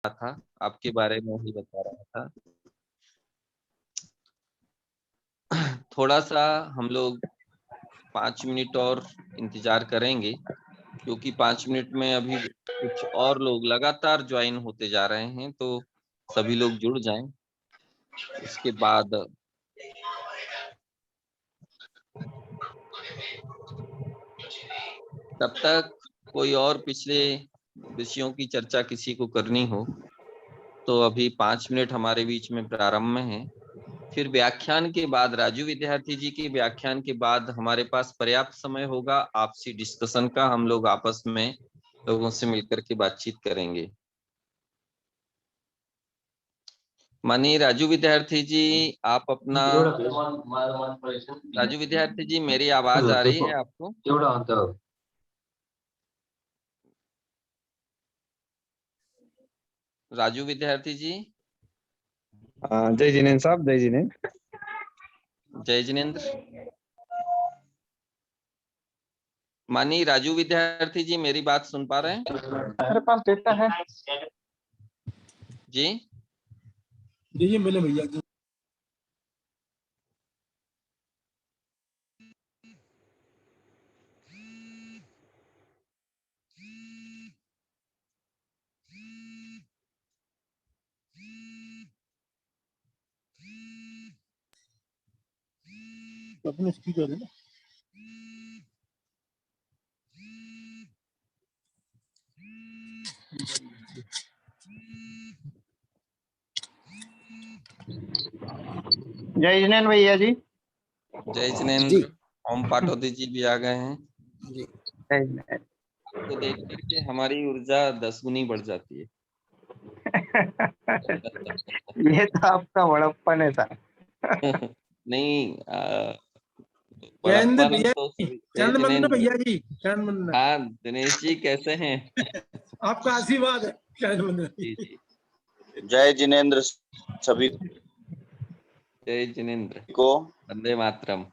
था, आपके बारे में ही बता रहा था। थोड़ा सा हम लोग 5 मिनट और इंतजार करेंगे, क्योंकि 5 मिनट में अभी कुछ और लोग लगातार ज्वाइन होते जा रहे हैं, तो सभी लोग जुड़ जाएं। उसके बाद तब तक कोई और पिछले विषयों की चर्चा किसी को करनी हो तो अभी 5 मिनट हमारे बीच में प्रारंभ में है। फिर व्याख्यान के बाद, राजू विद्यार्थी जी के व्याख्यान के बाद हमारे पास पर्याप्त समय होगा आपसी डिस्कशन का। हम लोग आपस में लोगों से मिलकर के बातचीत करेंगे। मानिए राजू विद्यार्थी जी, आप अपना राजू विद्यार्थी जी, मेरी आवाज आ रही है आपको? राजू विद्यार्थी जी। जय जिनेन्द्र साहब, जय जिनेन्द्र। जय जिनेन्द्र। मानिए राजू विद्यार्थी जी, मेरी बात सुन पा रहे हैं? मेरे पास डेटा है जी जी मिले भैया जी। अपने स्पीकर है ना। जय जिनेन्द्र भैया जी। जय जी जिनेन्द्र। ओम पाटोदी जी भी आ गए हैं। जी जय जिनेन्द्र। आपको देख करके हमारी ऊर्जा 10 गुनी बढ़ जाती है। ये तो आपका बड़प्पन है सर। नहीं, जयेंद्र बड़प्पन भैया तो जी, जय चरण वंदन जिनेन्द्र। भैया जी, चरण वंदन। हाँ दिनेश जी, कैसे हैं? आपका आशीर्वाद है, चरण वंदन। जी जी। जय जिनेन्द्र सभी जय जिनेन्द्र। को। वंदे मातरम।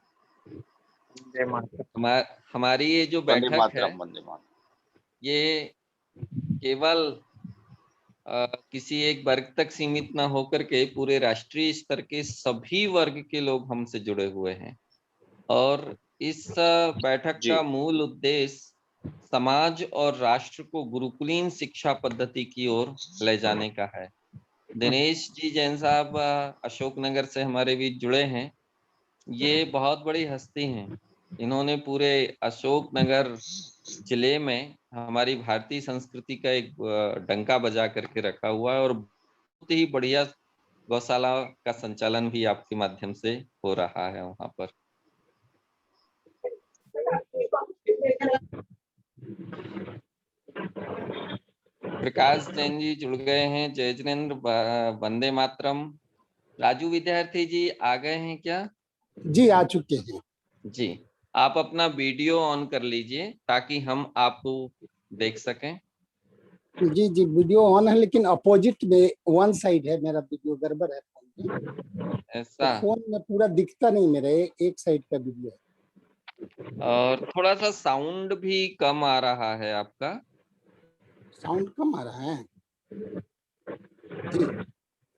जय माता। हमारी ये जो वंदे बैठक है, मातरम, वंदे मातरम। ये केवल किसी एक वर्ग तक सीमित ना होकर के पूरे राष्ट्रीय स्तर के सभी वर्ग के लोग हमसे जुड़े हुए हैं। और इस बैठक जी का मूल उद्देश्य समाज और राष्ट्र को गुरुकुलीन शिक्षा पद्धति की ओर ले जाने का है। दिनेश जी जैन साहब अशोकनगर से हमारे बीच जुड़े हैं। ये बहुत बड़ी हस्ती हैं। इन्होंने पूरे अशोकनगर जिले में हमारी भारतीय संस्कृति का एक डंका बजा करके रखा हुआ है, और बहुत ही बढ़िया गौशाला का संचालन भी आपके माध्यम से हो रहा है वहां पर। प्रकाश जैन जी जुड़ गए हैं। जय जिनेन्द्र, वंदे मातरम। राजू विद्यार्थी जी आ गए हैं क्या? जी आ चुके हैं। जी, आप अपना वीडियो ऑन कर लीजिए ताकि हम आपको देख सकें। जी जी वीडियो ऑन है, लेकिन अपोजिट में वन साइड है, मेरा वीडियो गड़बड़ है फोन में। तो ऐसा। फोन में पूरा दिखता नहीं, मेरा एक साइड का वीडियो है। और थोड़ा सा साउंड भी कम आ रहा है आपका। साउंड कम आ रहा है जी,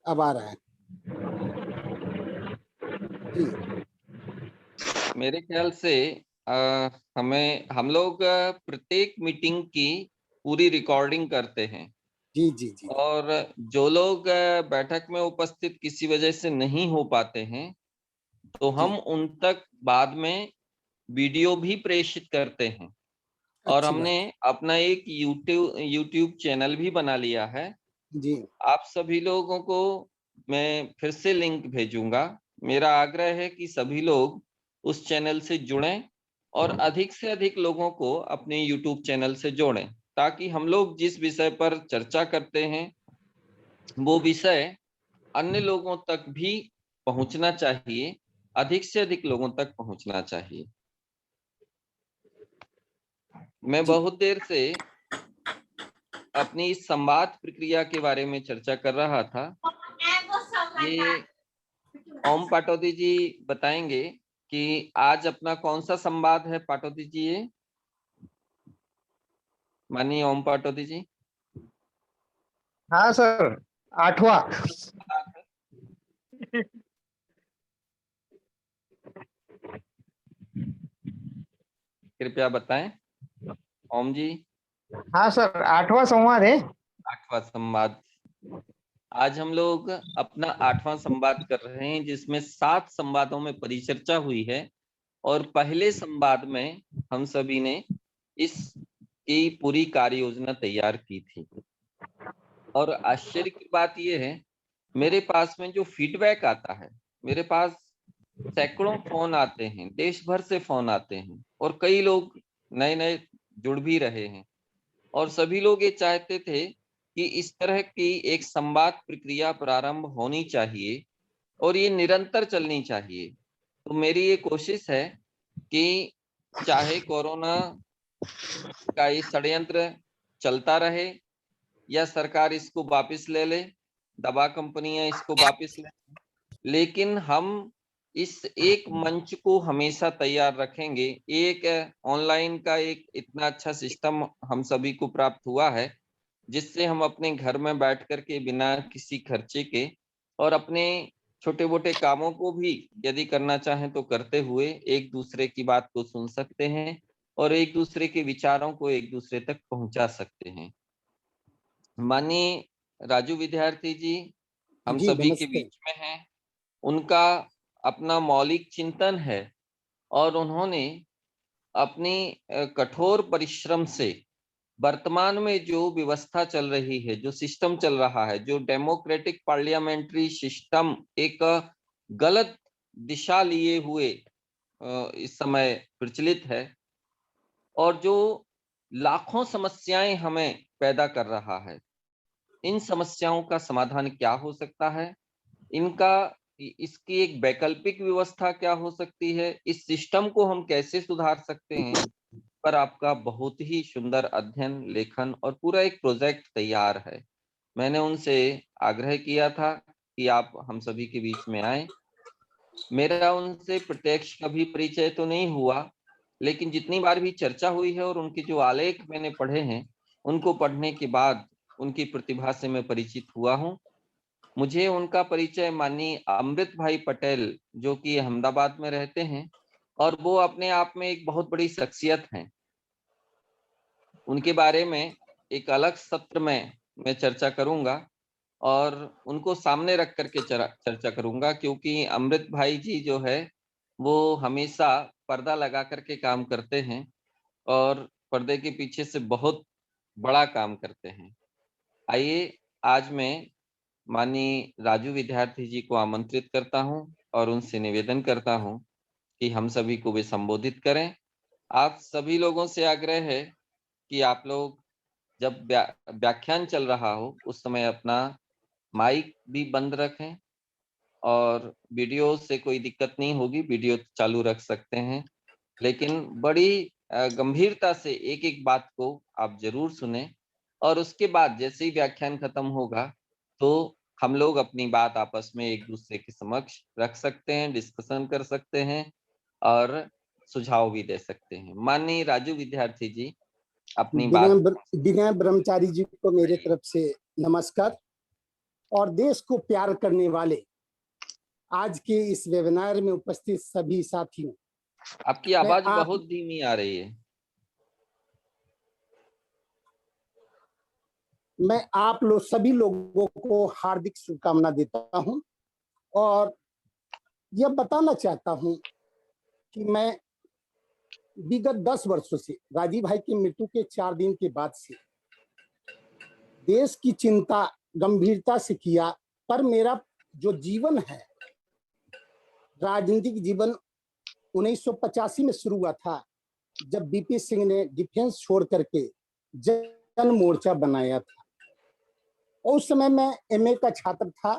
अब आ रहा है जी। मेरे ख्याल से हम लोग प्रत्येक मीटिंग की पूरी रिकॉर्डिंग करते हैं। जी जी जी और जो लोग बैठक में उपस्थित किसी वजह से नहीं हो पाते हैं, तो जी। हम उन तक बाद में वीडियो भी प्रेषित करते हैं। और अच्छी हमने बात है अपना एक यूट्यूब चैनल भी बना लिया है। जी। आप सभी लोगों को मैं फिर से लिंक भेजूंगा। मेरा आग्रह है कि सभी लोग उस चैनल से जुड़ें और अधिक से अधिक लोगों को अपने यूट्यूब चैनल से जोड़ें, ताकि हम लोग जिस विषय पर चर्चा करते हैं वो विषय अन्य लोगों तक भी पहुंचना चाहिए, अधिक से अधिक लोगों तक पहुंचना चाहिए। मैं जी बहुत देर से अपनी इस संवाद प्रक्रिया के बारे में चर्चा कर रहा था। ये ओम पाटोदी जी बताएंगे कि आज अपना कौन सा संवाद है। पाटोदी जी, ये मानिए ओम पाटोदी जी। हाँ सर, 8वां। कृपया बताएं ओम जी। हाँ सर, 8वां संवाद है। 8वां संवाद। आज हम लोग अपना 8वां संवाद कर रहे हैं, जिसमें 7 संवादों में परिचर्चा हुई है। और पहले संवाद में हम सभी ने इसकी पूरी कार्य योजना तैयार की थी। और आश्चर्य की बात यह है, मेरे पास में जो फीडबैक आता है, मेरे पास सैकड़ों फोन आते हैं, देश भर से फोन आते हैं, और कई लोग नए नए जुड़ भी रहे हैं। और सभी लोग ये चाहते थे कि इस तरह की एक संवाद प्रक्रिया प्रारंभ होनी चाहिए और ये निरंतर चलनी चाहिए। तो मेरी ये कोशिश है कि चाहे कोरोना का ये षड्यंत्र चलता रहे या सरकार इसको वापस ले ले, दवा कंपनियां इसको वापस ले, लेकिन हम इस एक मंच को हमेशा तैयार रखेंगे। एक ऑनलाइन का एक इतना अच्छा सिस्टम हम सभी को प्राप्त हुआ है, जिससे हम अपने घर में बैठ करके बिना किसी खर्चे के और अपने छोटे मोटे कामों को भी यदि करना चाहें तो करते हुए एक दूसरे की बात को सुन सकते हैं और एक दूसरे के विचारों को एक दूसरे तक पहुंचा सकते हैं। माननीय राजू विद्यार्थी जी हम जी सभी के नमस्ते। बीच में हैं। उनका अपना मौलिक चिंतन है और उन्होंने अपनी कठोर परिश्रम से वर्तमान में जो व्यवस्था चल रही है, जो सिस्टम चल रहा है, जो डेमोक्रेटिक पार्लियामेंट्री सिस्टम एक गलत दिशा लिए हुए इस समय प्रचलित है और जो लाखों समस्याएं हमें पैदा कर रहा है, इन समस्याओं का समाधान क्या हो सकता है, इनका इसकी एक वैकल्पिक व्यवस्था क्या हो सकती है, इस सिस्टम को हम कैसे सुधार सकते हैं, पर आपका बहुत ही सुंदर अध्ययन, लेखन और पूरा एक प्रोजेक्ट तैयार है। मैंने उनसे आग्रह किया था कि आप हम सभी के बीच में आए। मेरा उनसे प्रत्यक्ष कभी परिचय तो नहीं हुआ, लेकिन जितनी बार भी चर्चा हुई है और उनके जो आलेख मैंने पढ़े हैं, उनको पढ़ने के बाद उनकी प्रतिभा से मैं परिचित हुआ हूँ। मुझे उनका परिचय माननीय अमृत भाई पटेल, जो कि अहमदाबाद में रहते हैं और वो अपने आप में एक बहुत बड़ी शख्सियत हैं, उनके बारे में एक अलग सत्र में मैं चर्चा करूंगा और उनको सामने रख करके चर्चा करूंगा, क्योंकि अमृत भाई जी जो है वो हमेशा पर्दा लगा करके काम करते हैं और पर्दे के पीछे से बहुत बड़ा काम करते हैं। आइए आज मैं माननीय राजू विद्यार्थी जी को आमंत्रित करता हूं और उनसे निवेदन करता हूं कि हम सभी को वे संबोधित करें। आप सभी लोगों से आग्रह है कि आप लोग जब व्याख्यान चल रहा हो उस समय अपना माइक भी बंद रखें और वीडियो से कोई दिक्कत नहीं होगी, वीडियो चालू रख सकते हैं, लेकिन बड़ी गंभीरता से एक एक बात को आप जरूर सुने। और उसके बाद जैसे ही व्याख्यान खत्म होगा तो हम लोग अपनी बात आपस में एक दूसरे के समक्ष रख सकते हैं, डिस्कशन कर सकते हैं और सुझाव भी दे सकते हैं। माननीय राजू विद्यार्थी जी अपनी बात। विनय ब्रह्मचारी जी को मेरे तरफ से नमस्कार। और देश को प्यार करने वाले आज के इस वेबिनार में उपस्थित सभी साथियों, आपकी आवाज बहुत धीमी आ रही है। मैं आप लोग सभी लोगों को हार्दिक शुभकामना देता हूं और यह बताना चाहता हूं कि मैं विगत 10 वर्षों से राजीव भाई की मृत्यु के 4 दिन के बाद से देश की चिंता गंभीरता से किया, पर मेरा जो जीवन है, राजनीतिक जीवन 1985 में शुरू हुआ था, जब बीपी सिंह ने डिफेंस छोड़ करके जन मोर्चा बनाया था। और उस समय मैं एमए का छात्र था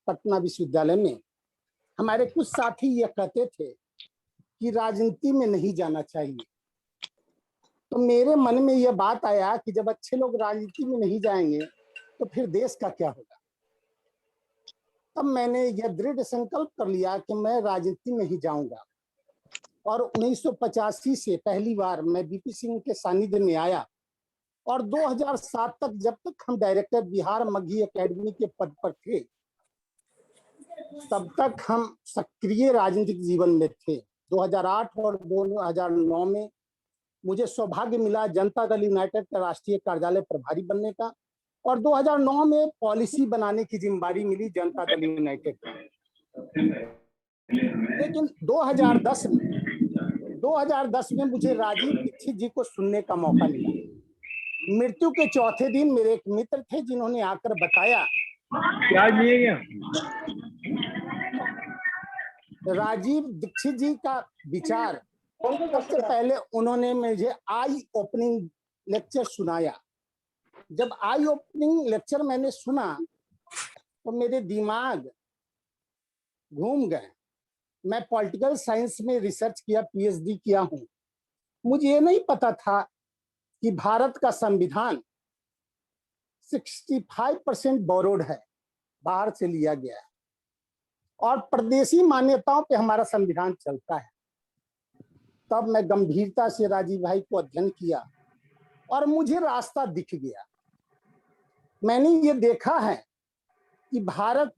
पटना विश्वविद्यालय में। हमारे कुछ साथी यह कहते थे कि राजनीति में नहीं जाना चाहिए। तो मेरे मन में यह बात आया कि जब अच्छे लोग राजनीति में नहीं जाएंगे तो फिर देश का क्या होगा। तब मैंने यह दृढ़ संकल्प कर लिया कि मैं राजनीति में ही जाऊंगा। और 1985 से पहली बार मैं बीपी सिंह के सानिध्य में आया और 2007 तक, जब तक हम डायरेक्टर बिहार मगही एकेडमी के पद पर थे, तब तक हम सक्रिय राजनीतिक जीवन में थे। 2008 और 2009 में मुझे सौभाग्य मिला जनता दल यूनाइटेड का राष्ट्रीय कार्यालय प्रभारी बनने का, और 2009 में पॉलिसी बनाने की जिम्मेदारी मिली जनता दल यूनाइटेड को। लेकिन 2010 में मुझे राजीव दीक्षित जी को सुनने का मौका मिला। मृत्यु के चौथे दिन मेरे एक मित्र थे जिन्होंने आकर बताया, राजीव दीक्षित जी का विचार, सबसे पहले उन्होंने मुझे आई ओपनिंग लेक्चर सुनाया। जब आई ओपनिंग लेक्चर मैंने सुना तो मेरे दिमाग घूम गए। मैं पॉलिटिकल साइंस में रिसर्च किया, पीएचडी किया हूं। मुझे ये नहीं पता था कि भारत का संविधान 65% बोरोड है, बाहर से लिया गया है, और प्रदेशी मान्यताओं पे हमारा संविधान चलता है। तब मैं गंभीरता से राजीव भाई को अध्ययन किया और मुझे रास्ता दिख गया। मैंने ये देखा है कि भारत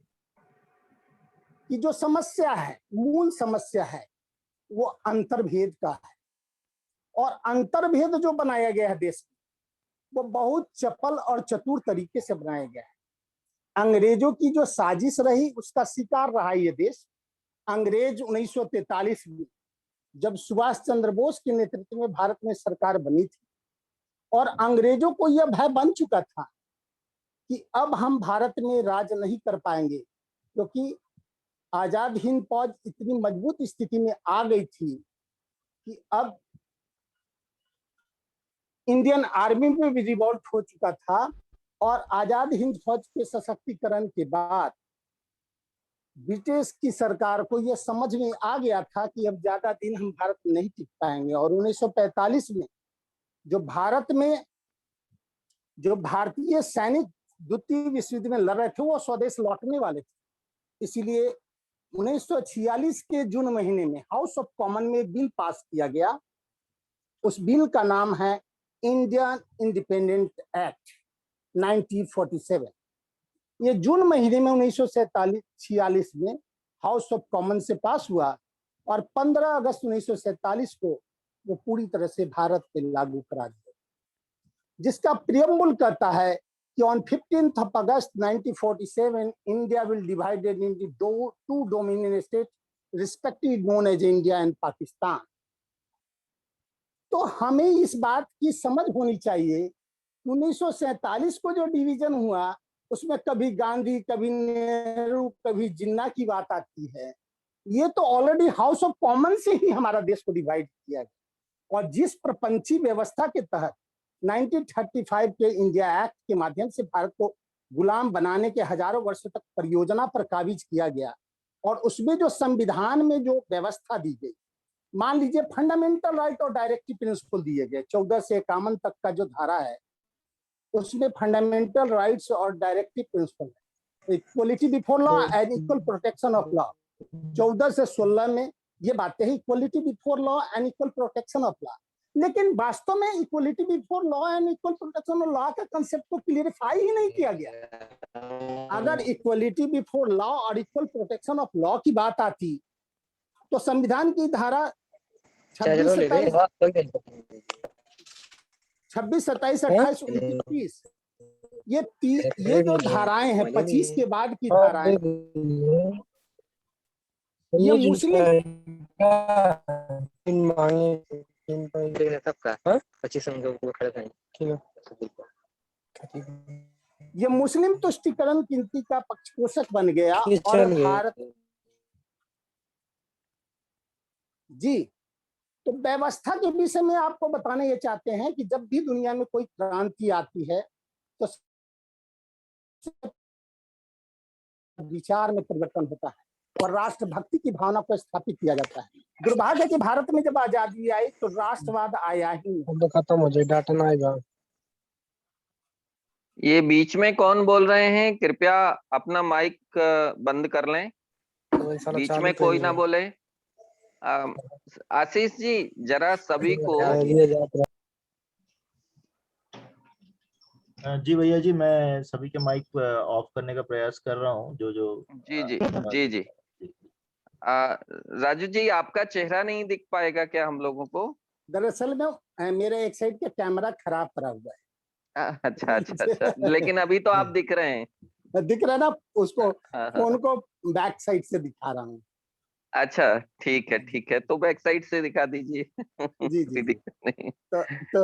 की जो समस्या है, मूल समस्या है, वो अंतर्भेद का है। और अंतर्भेद जो बनाया गया है देश में, वो बहुत चपल और चतुर तरीके से बनाया गया है। अंग्रेजों की जो साजिश रही, उसका शिकार रहा ये देश। अंग्रेज 1943 में जब सुभाष चंद्र बोस के नेतृत्व में भारत में सरकार बनी थी, और अंग्रेजों को यह भय बन चुका था कि अब हम भारत में राज नहीं कर पाएंगे, क्योंकि आजाद हिंद फौज इतनी मजबूत स्थिति में आ गई थी कि अब इंडियन आर्मी में भी रिवॉल्ट हो चुका था। और आजाद हिंद फौज के सशक्तिकरण के बाद ब्रिटिश की सरकार को यह समझ में आ गया था कि अब ज्यादा दिन हम भारत में नहीं टिक पाएंगे। और 1945 में जो भारत में जो भारतीय सैनिक द्वितीय विश्व युद्ध में लड़ रहे थे, वो स्वदेश लौटने वाले थे। इसीलिए 1946 के जून महीने में हाउस ऑफ कॉमन में एक बिल पास किया गया। उस बिल का नाम है इंडियन इंडिपेंडेंट एक्ट 1947। ये जून महीने में 1946 में हाउस ऑफ कॉमन से पास हुआ, और 15 अगस्त 1947 को वो पूरी तरह से भारत पे लागू करा दिया, जिसका प्रियम्बल कहता है कि on 15th of August 1947 India will divided into two dominion states respectively known as India and Pakistan। तो हमें इस बात की समझ होनी चाहिए, 1947 को जो डिवीजन हुआ उसमें कभी गांधी, कभी नेहरू, कभी जिन्ना की बात आती है। ये तो ऑलरेडी हाउस ऑफ कॉमन से ही हमारा देश को डिवाइड किया गया। और जिस प्रपंची व्यवस्था के तहत 1935 के इंडिया एक्ट के माध्यम से भारत को गुलाम बनाने के हजारों वर्षों तक परियोजना पर काबिज किया गया, और उसमें जो संविधान में जो व्यवस्था दी गई, मान लीजिए फंडामेंटल राइट और डायरेक्टिव प्रिंसिपल दिए गए, 14 से 51 तक का जो धारा है उसमें फंडामेंटल राइट्स और डायरेक्टिव प्रिंसिपल है, equality before law and equal protection of law. 14 से 16 में ये बातें हैं, equality before law and equal protection of law. लेकिन वास्तव में equality before law and equal protection of law का कंसेप्ट को क्लियरिफाई ही नहीं किया गया। अगर इक्वलिटी बिफोर लॉ और इक्वल प्रोटेक्शन ऑफ लॉ की बात आती तो संविधान की धारा 26, 27, 28, 29, ये जो धाराएं हैं, 25 के बाद की धाराएं, ये मुस्लिम ये मुस्लिम तुष्टीकरण गिनती का पक्षपोषक बन गया। और भारत जी, तो व्यवस्था के विषय में आपको बताना ये चाहते हैं कि जब भी दुनिया में कोई क्रांति आती है तो विचार में परिवर्तन होता है और राष्ट्रभक्ति की भावना को स्थापित किया जाता है। दुर्भाग्य है कि भारत में जब आजादी आई तो राष्ट्रवाद आया ही नहीं। खत्म हो जाए, डाटा ना आएगा। ये बीच में कौन बोल रहे हैं? कृपया अपना माइक बंद कर लें, बीच में कोई ना बोले। आशीष जी, जरा सभी को जी भैया जी, मैं सभी के माइक ऑफ करने का प्रयास कर रहा हूँ, जो जो जी जी जी जी। राजू जी, आपका चेहरा नहीं दिख पाएगा क्या हम लोगों को? दरअसल में मेरे एक साइड का कैमरा खराब पड़ा हुआ अच्छा अच्छा अच्छा, है। लेकिन अभी तो आप दिख रहे हैं। दिख रहा है ना उसको, हाँ, फोन हाँ। को बैक साइड से दिखा रहा हूँ। अच्छा, ठीक है, तो बैक साइड से दिखा दीजिए। जी जी कोई जी। दिक्कत नहीं। तो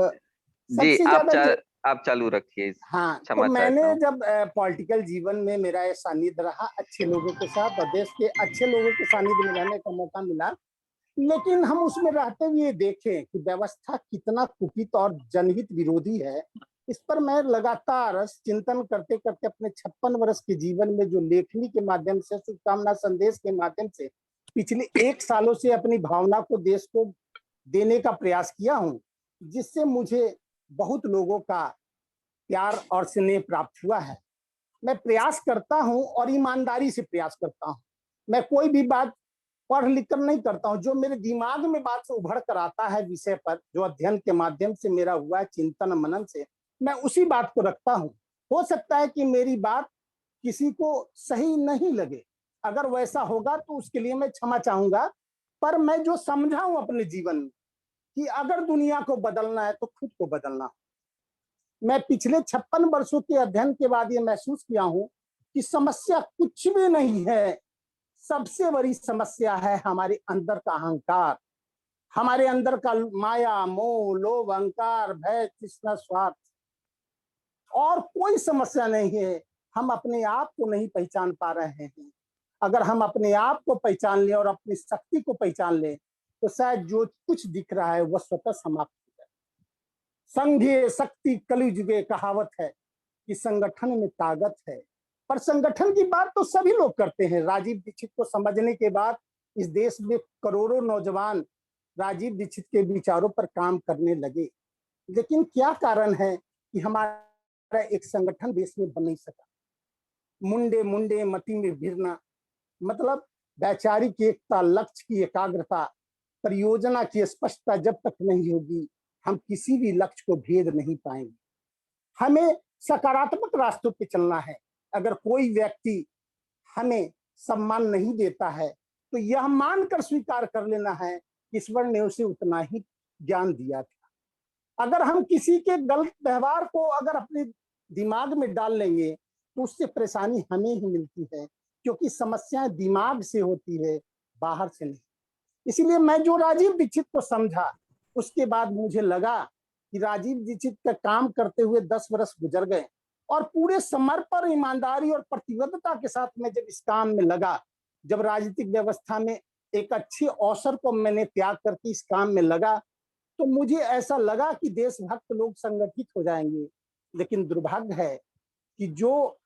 जी, सबसे ज्यादा आप चालू रखिए, हाँ, तो क्षमा मैंने चाहता हूँ। जब पॉलिटिकल जीवन में मेरा ये सानिध्य रहा, अच्छे लोगों के साथ और देश के अच्छे लोगों के सानिध्य में रहने का मौका मिला, लेकिन हम उसमें रहते हुए देखें कि व्यवस्था कितना कुपित और जनहित विरोधी है। इस पर मैं लगातार चिंतन करते करते अपने 56 वर्ष के जीवन में जो लेखनी के माध्यम से, शुभकामना संदेश के माध्यम से पिछले 1 सालों से अपनी भावना को देश को देने का प्रयास किया हूं, जिससे मुझे बहुत लोगों का प्यार और स्नेह प्राप्त हुआ है। मैं प्रयास करता हूं और ईमानदारी से प्रयास करता हूं। मैं कोई भी बात पढ़ लिख कर नहीं करता हूं, जो मेरे दिमाग में बात से उभर कर आता है विषय पर, जो अध्ययन के माध्यम से मेरा हुआ है, चिंतन मनन से, मैं उसी बात को रखता हूं। हो सकता है कि मेरी बात किसी को सही नहीं लगे, अगर वैसा होगा तो उसके लिए मैं क्षमा चाहूंगा। पर मैं जो समझा हूं अपने जीवन में कि अगर दुनिया को बदलना है तो खुद को बदलना। मैं पिछले 56 वर्षों के अध्ययन के बाद ये महसूस किया हूं कि समस्या कुछ भी नहीं है। सबसे बड़ी समस्या है हमारे अंदर का अहंकार, हमारे अंदर का माया, मोह, लोभ, अहंकार, भय, तृष्णा, स्वार्थ। और कोई समस्या नहीं है। हम अपने आप को नहीं पहचान पा रहे हैं। अगर हम अपने आप को पहचान लें और अपनी शक्ति को पहचान लें, तो शायद जो कुछ दिख रहा है वह स्वतः समाप्त हो जाए। संघे शक्ति कलिजुगे कहावत है कि संगठन में ताकत है। पर संगठन की बात तो सभी लोग करते हैं। राजीव दीक्षित को समझने के बाद इस देश में करोड़ों नौजवान राजीव दीक्षित के विचारों पर काम करने लगे। लेकिन क्या कारण है कि हमारा एक संगठन देश में बन नहीं सका? मुंडे मुंडे मति में भिरना, मतलब वैचारिक एकता, लक्ष्य की एकाग्रता, परियोजना की स्पष्टता जब तक नहीं होगी, हम किसी भी लक्ष्य को भेद नहीं पाएंगे। हमें सकारात्मक रास्तों पे चलना है। अगर कोई व्यक्ति हमें सम्मान नहीं देता है, तो यह मानकर स्वीकार कर लेना है कि ईश्वर ने उसे उतना ही ज्ञान दिया था। अगर हम किसी के गलत व्यवहार को अगर अपने दिमाग में डाल लेंगे, तो उससे परेशानी हमें ही मिलती है, क्योंकि समस्याएं दिमाग से होती है, बाहर से नहीं। इसीलिए मैं जो राजीव दीक्षित को समझा, उसके बाद मुझे लगा कि राजीव दीक्षित का काम करते हुए 10 वर्ष गुजर गए और पूरे समर्पण, ईमानदारी और प्रतिबद्धता के साथ मैं जब इस काम में लगा, जब राजनीतिक व्यवस्था में एक अच्छे अवसर को मैंने त्याग करके इस काम में लगा, तो मुझे ऐसा लगा कि देशभक्त लोग संगठित हो जाएंगे। लेकिन दुर्भाग्य है कि जो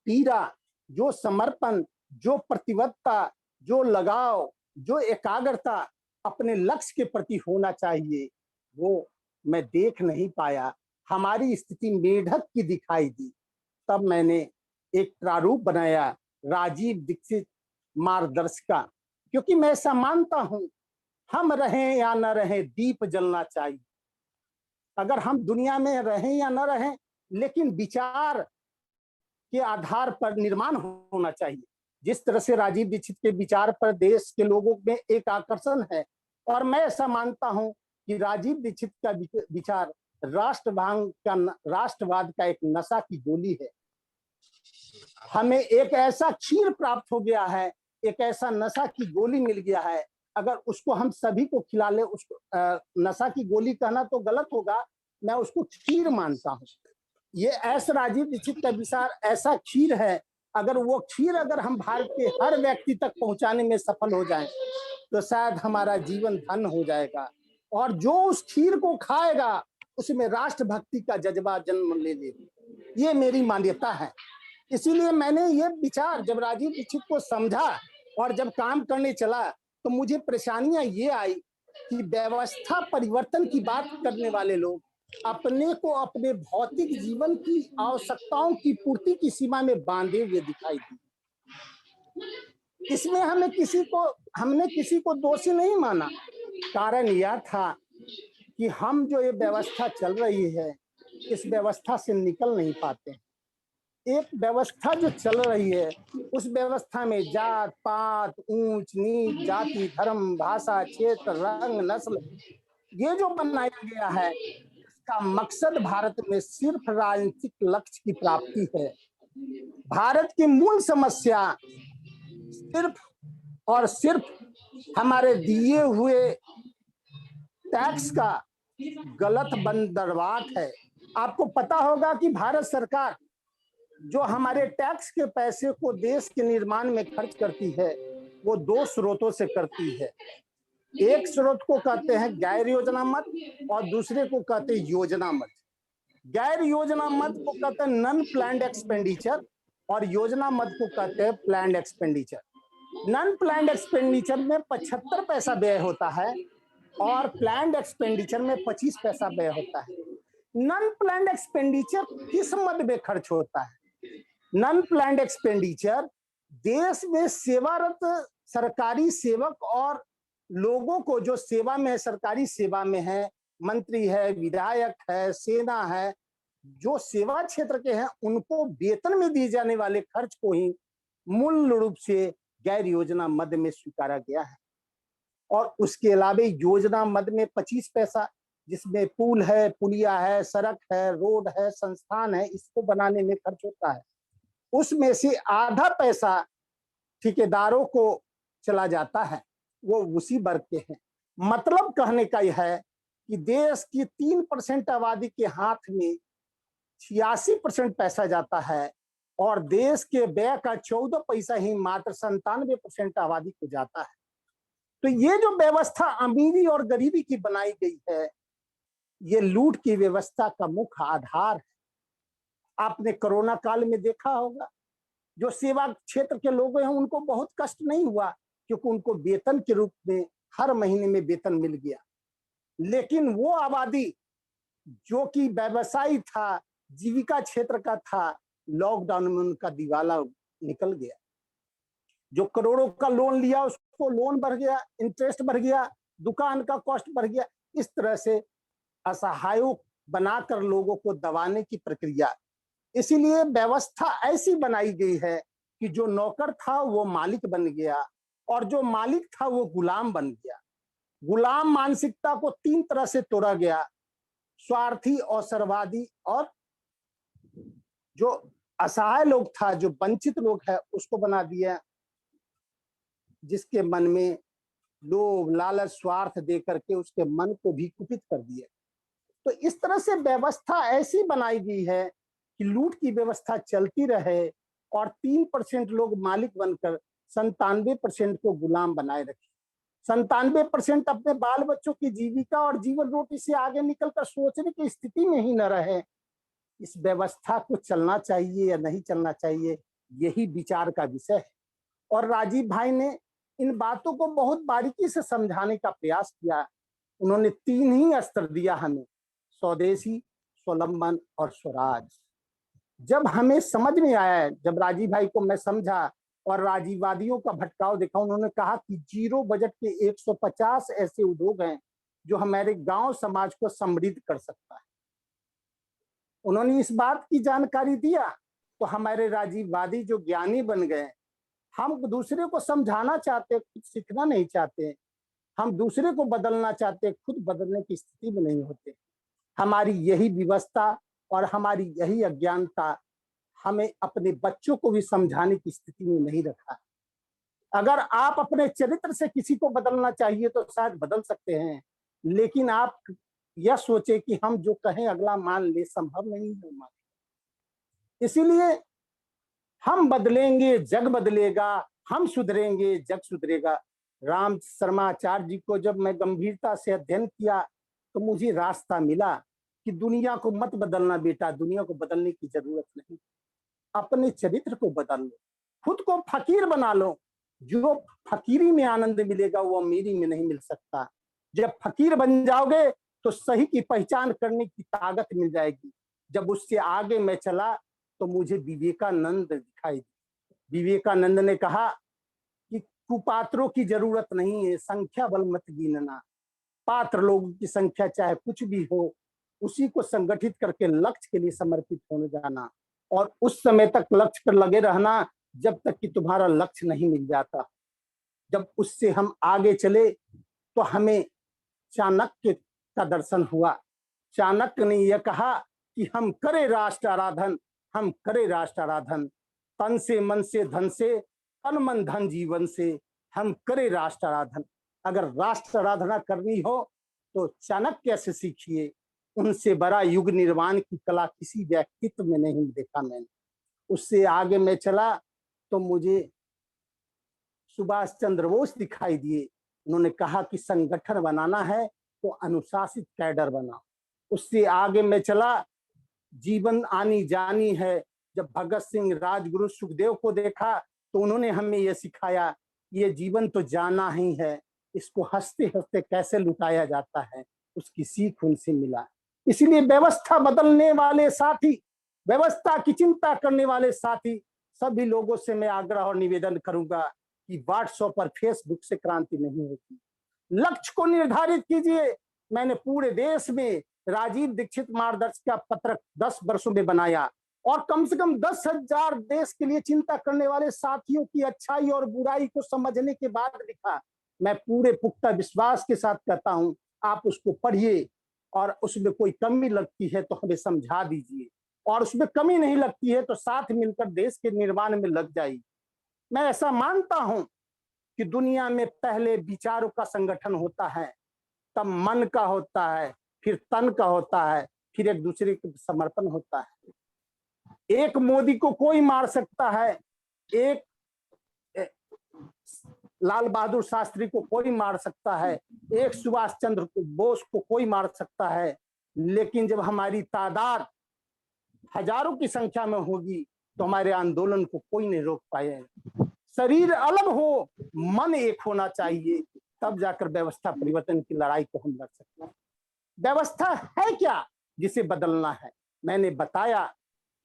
पीड़ा, जो समर्पण, जो प्रतिबद्धता, जो लगाव, जो एकाग्रता अपने लक्ष्य के प्रति होना चाहिए, वो मैं देख नहीं पाया। हमारी स्थिति मेढक की दिखाई दी। तब मैंने एक प्रारूप बनाया, राजीव दीक्षित मार्गदर्शिका, क्योंकि मैं ऐसा मानता हूं, हम रहें या न रहें, दीप जलना चाहिए। अगर हम दुनिया में रहें या न रहें, लेकिन विचार के आधार पर निर्माण होना चाहिए। जिस तरह से राजीव दीक्षित के विचार पर देश के लोगों में एक आकर्षण है, और मैं ऐसा मानता हूं कि राजीव दीक्षित का विचार राष्ट्रवाद का एक नशा की गोली है। हमें एक ऐसा क्षीर प्राप्त हो गया है, एक ऐसा नशा की गोली मिल गया है। अगर उसको हम सभी को खिला ले, उसको नशा की गोली कहना तो गलत होगा, मैं उसको क्षीर मानता हूं। ये ऐसा राजीव दीक्षित का विचार ऐसा क्षीर है, अगर वो क्षीर अगर हम भारत के हर व्यक्ति तक पहुंचाने में सफल हो जाएं, तो शायद हमारा जीवन धन्य हो जाएगा। और जो उस क्षीर को खाएगा, उसमें राष्ट्रभक्ति का जज्बा जन्म ले लेगा। ये मेरी मान्यता है। इसीलिए मैंने ये विचार जब राजीव दीक्षित को समझा और जब काम करने चला, तो मुझे परेशानियां ये आई कि व्यवस्था परिवर्तन की बात करने वाले लोग अपने को अपने भौतिक जीवन की आवश्यकताओं की पूर्ति की सीमा में बांधे हुए दिखाई दी। इसमें हमने किसी को दोषी नहीं माना। कारण यह था कि हम जो ये व्यवस्था चल रही है, इस व्यवस्था से निकल नहीं पाते हैं। एक व्यवस्था जो चल रही है, उस व्यवस्था में जात पात, ऊंच नीच, जाति, धर्म, भाषा, क्षेत्र, रंग, नस्ल, ये जो बनाया गया है, इसका मकसद भारत में सिर्फ राजनीतिक लक्ष्य की प्राप्ति है। भारत की मूल समस्या सिर्फ और सिर्फ हमारे दिए हुए टैक्स का गलत बंदरवाट है। आपको पता होगा कि भारत सरकार जो हमारे टैक्स के पैसे को देश के निर्माण में खर्च करती है, वो दो स्रोतों से करती है। एक स्रोत को कहते हैं गैर योजना मद और दूसरे को कहते हैं योजना मद। गैर योजना मद को कहते हैं नॉन प्लान्ड एक्सपेंडिचर और योजना मद को कहते हैं planned expenditure. Non planned expenditure में 75 पैसा व्यय होता है और प्लान्ड एक्सपेंडिचर में 25 पैसा व्यय होता है। नॉन प्लान्ड एक्सपेंडिचर किस मद में खर्च होता है? नॉन प्लान्ड एक्सपेंडिचर देश में सेवारत सरकारी सेवक और लोगों को जो सेवा में है, सरकारी सेवा में है, मंत्री है, विधायक है, सेना है, जो सेवा क्षेत्र के हैं, उनको वेतन में दिए जाने वाले खर्च को ही मूल रूप से गैर योजना मद में स्वीकारा गया है। और उसके अलावा योजना मद में 25 पैसा, जिसमें पुल है, पुलिया है, सड़क है, रोड है, संस्थान है, इसको बनाने में खर्च होता है। उसमें से आधा पैसा ठेकेदारों को चला जाता है, वो उसी वर्ग के हैं। मतलब कहने का यह है कि देश की 3% आबादी के हाथ में 86% पैसा जाता है और देश के व्यय का 14 पैसा ही मात्र 97% आबादी को जाता है। तो ये जो व्यवस्था अमीरी और गरीबी की बनाई गई है, ये लूट की व्यवस्था का मुख्य आधार है। आपने कोरोना काल में देखा होगा, जो सेवा क्षेत्र के लोग हैं उनको बहुत कष्ट नहीं हुआ, क्योंकि उनको वेतन के रूप में हर महीने में वेतन मिल गया। लेकिन वो आबादी जो कि व्यवसायी था, जीविका क्षेत्र का था, लॉकडाउन में उनका दिवाला निकल गया। जो करोड़ों का लोन लिया उसको लोन बढ़ गया, इंटरेस्ट बढ़ गया, दुकान का कॉस्ट बढ़ गया। इस तरह से असहायों बनाकर लोगों को दबाने की प्रक्रिया। इसीलिए व्यवस्था ऐसी बनाई गई है कि जो नौकर था वो मालिक बन गया और जो मालिक था वो गुलाम बन गया। गुलाम मानसिकता को 3 तरह से तोड़ा गया, स्वार्थी, अवसरवादी और जो असहाय लोग था, जो वंचित लोग है, उसको बना दिया, जिसके मन में लोभ, लालच, स्वार्थ दे करके उसके मन को भी कुपित कर दिया। तो इस तरह से व्यवस्था ऐसी बनाई गई है कि लूट की व्यवस्था चलती रहे और 3% लोग मालिक बनकर 97% को गुलाम बनाए रखे। 97% अपने बाल बच्चों की जीविका और जीवन रोटी से आगे निकलकर सोचने की स्थिति में ही न रहे। इस व्यवस्था को चलना चाहिए या नहीं चलना चाहिए, यही विचार का विषय है। और राजीव भाई ने इन बातों को बहुत बारीकी से समझाने का प्रयास किया। उन्होंने 3 ही अस्त्र दिया हमें, स्वदेशी, स्वावलंबन और स्वराज। जब हमें समझ में आया, जब राजीव भाई को मैं समझा और राजीववादियों का भटकाव देखा, उन्होंने कहा कि 0 बजट के 150 ऐसे उद्योग हैं जो हमारे गांव समाज को समृद्ध कर सकता है। उन्होंने इस बात की जानकारी दिया तो हमारे राजीववादी जो ज्ञानी बन गए, हम दूसरे को समझाना चाहते, खुद सीखना नहीं चाहते, हम दूसरे को बदलना चाहते, खुद बदलने की स्थिति में नहीं होते। हमारी यही व्यवस्था और हमारी यही अज्ञानता हमें अपने बच्चों को भी समझाने की स्थिति में नहीं रखा। अगर आप अपने चरित्र से किसी को बदलना चाहिए तो शायद बदल सकते हैं, लेकिन आप यह सोचे कि हम जो कहें अगला मान ले, संभव नहीं है। इसीलिए हम बदलेंगे, जग बदलेगा, हम सुधरेंगे, जग सुधरेगा। राम शर्माचार्य जी को जब मैं गंभीरता से अध्ययन किया तो मुझे रास्ता मिला कि दुनिया को मत बदलना बेटा, दुनिया को बदलने की जरूरत नहीं, अपने चरित्र को बदल लो, खुद को फकीर बना लो। जो फकीरी में आनंद मिलेगा वो अमीरी में नहीं मिल सकता। जब फकीर बन जाओगे तो सही की पहचान करने की ताकत मिल जाएगी। जब उससे आगे मैं चला तो मुझे विवेकानंद दिखाई दी। विवेकानंद ने कहा कि कुपात्रों की जरूरत नहीं है, संख्या बल मत गिनना। पात्र लोगों की संख्या चाहे कुछ भी हो, उसी को संगठित करके लक्ष्य के लिए समर्पित होने जाना, और उस समय तक लक्ष्य पर लगे रहना जब तक कि तुम्हारा लक्ष्य नहीं मिल जाता। जब उससे हम आगे चले तो हमें चाणक्य का दर्शन हुआ। चाणक्य ने यह कहा कि हम करें राष्ट्र आराधन, हम करें राष्ट्र आराधन, तन से मन से धन से, तन मन धन जीवन से, हम करें राष्ट्र आराधन। अगर राष्ट्र आराधना करनी हो तो चाणक्य से सीखिए, उनसे बड़ा युग निर्माण की कला किसी व्यक्तित्व में नहीं देखा मैंने। उससे आगे मैं चला तो मुझे सुभाष चंद्र बोस दिखाई दिए। उन्होंने कहा कि संगठन बनाना है तो अनुशासित कैडर बनाओ। उससे आगे मैं चला, जीवन आनी जानी है। जब भगत सिंह, राजगुरु, सुखदेव को देखा तो उन्होंने हमें यह सिखाया, ये जीवन तो जाना ही है, इसको हंसते हंसते कैसे लुटाया जाता है, उसकी सीख उनसे मिला। इसलिए व्यवस्था बदलने वाले साथी, व्यवस्था की चिंता करने वाले साथी, सभी लोगों से मैं आग्रह और निवेदन करूंगा कि व्हाट्सएप और फेसबुक से क्रांति नहीं होती। लक्ष्य को निर्धारित कीजिए। मैंने पूरे देश में राजीव दीक्षित मार्गदर्शिका पत्रक 10 वर्षों में बनाया, और कम से कम 10,000 देश के लिए चिंता करने वाले साथियों की अच्छाई और बुराई को समझने के बाद लिखा। मैं पूरे पुख्ता विश्वास के साथ कहता हूं, आप उसको पढ़िए, और उसमें कोई कमी लगती है तो हमें समझा दीजिए, और उसमें कमी नहीं लगती है तो साथ मिलकर देश के निर्माण में लग जाइए। मैं ऐसा मानता हूं कि दुनिया में पहले विचारों का संगठन होता है, तब मन का होता है, फिर तन का होता है, फिर एक दूसरे के समर्पण होता है। एक मोदी को कोई मार सकता है, एक लाल बहादुर शास्त्री को कोई मार सकता है, एक सुभाष चंद्र बोस को कोई मार सकता है, लेकिन जब हमारी तादाद हजारों की संख्या में होगी तो हमारे आंदोलन को कोई नहीं रोक पाएगा। शरीर अलग हो, मन एक होना चाहिए, तब जाकर व्यवस्था परिवर्तन की लड़ाई को हम लड़ सकते हैं। व्यवस्था है क्या जिसे बदलना है? मैंने बताया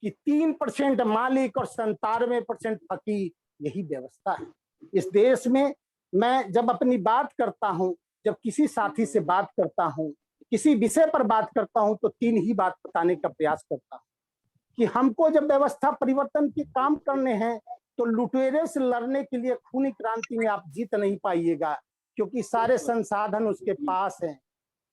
कि 3% मालिक और 97% फकीर, यही व्यवस्था है इस देश में। मैं जब अपनी बात करता हूं, जब किसी साथी से बात करता हूं, किसी विषय पर बात करता हूं, तो 3 ही बात बताने का प्रयास करता हूं कि हमको जब व्यवस्था परिवर्तन के काम करने हैं तो लुटेरे से लड़ने के लिए खूनी क्रांति में आप जीत नहीं पाइएगा, क्योंकि सारे संसाधन उसके पास हैं।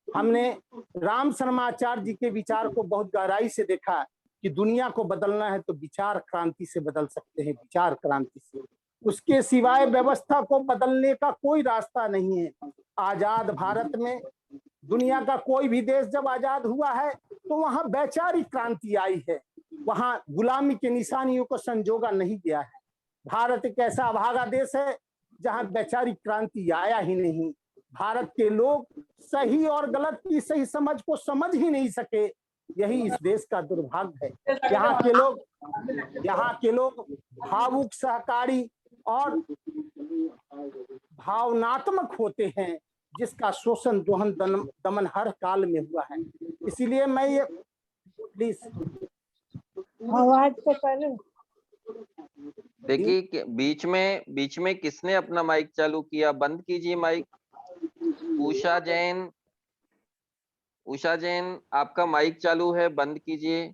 हमने राम शर्माचार्य जी के विचार को बहुत गहराई से देखा कि दुनिया को बदलना है तो विचार क्रांति से बदल सकते हैं, विचार क्रांति से। उसके सिवाय व्यवस्था को बदलने का कोई रास्ता नहीं है। आजाद भारत में दुनिया का कोई भी देश जब आजाद हुआ है तो वहां वैचारिक क्रांति आई है, वहां गुलामी के निशानियों को संजोगा नहीं गया है। भारत एक ऐसा अभागा देश है जहां वैचारिक क्रांति आया ही नहीं। भारत के लोग सही और गलत की सही समझ को समझ ही नहीं सके, यही इस देश का दुर्भाग्य है। यहाँ के लोग भावुक, सहकारी और भावनात्मक होते हैं, जिसका शोषण दोहन दमन हर काल में हुआ है। इसीलिए मैं ये प्लीज आवाज तो करो। देखिए बीच में किसने अपना माइक चालू किया? बंद कीजिए माइक। उषा जैन आपका माइक चालू है, बंद कीजिए।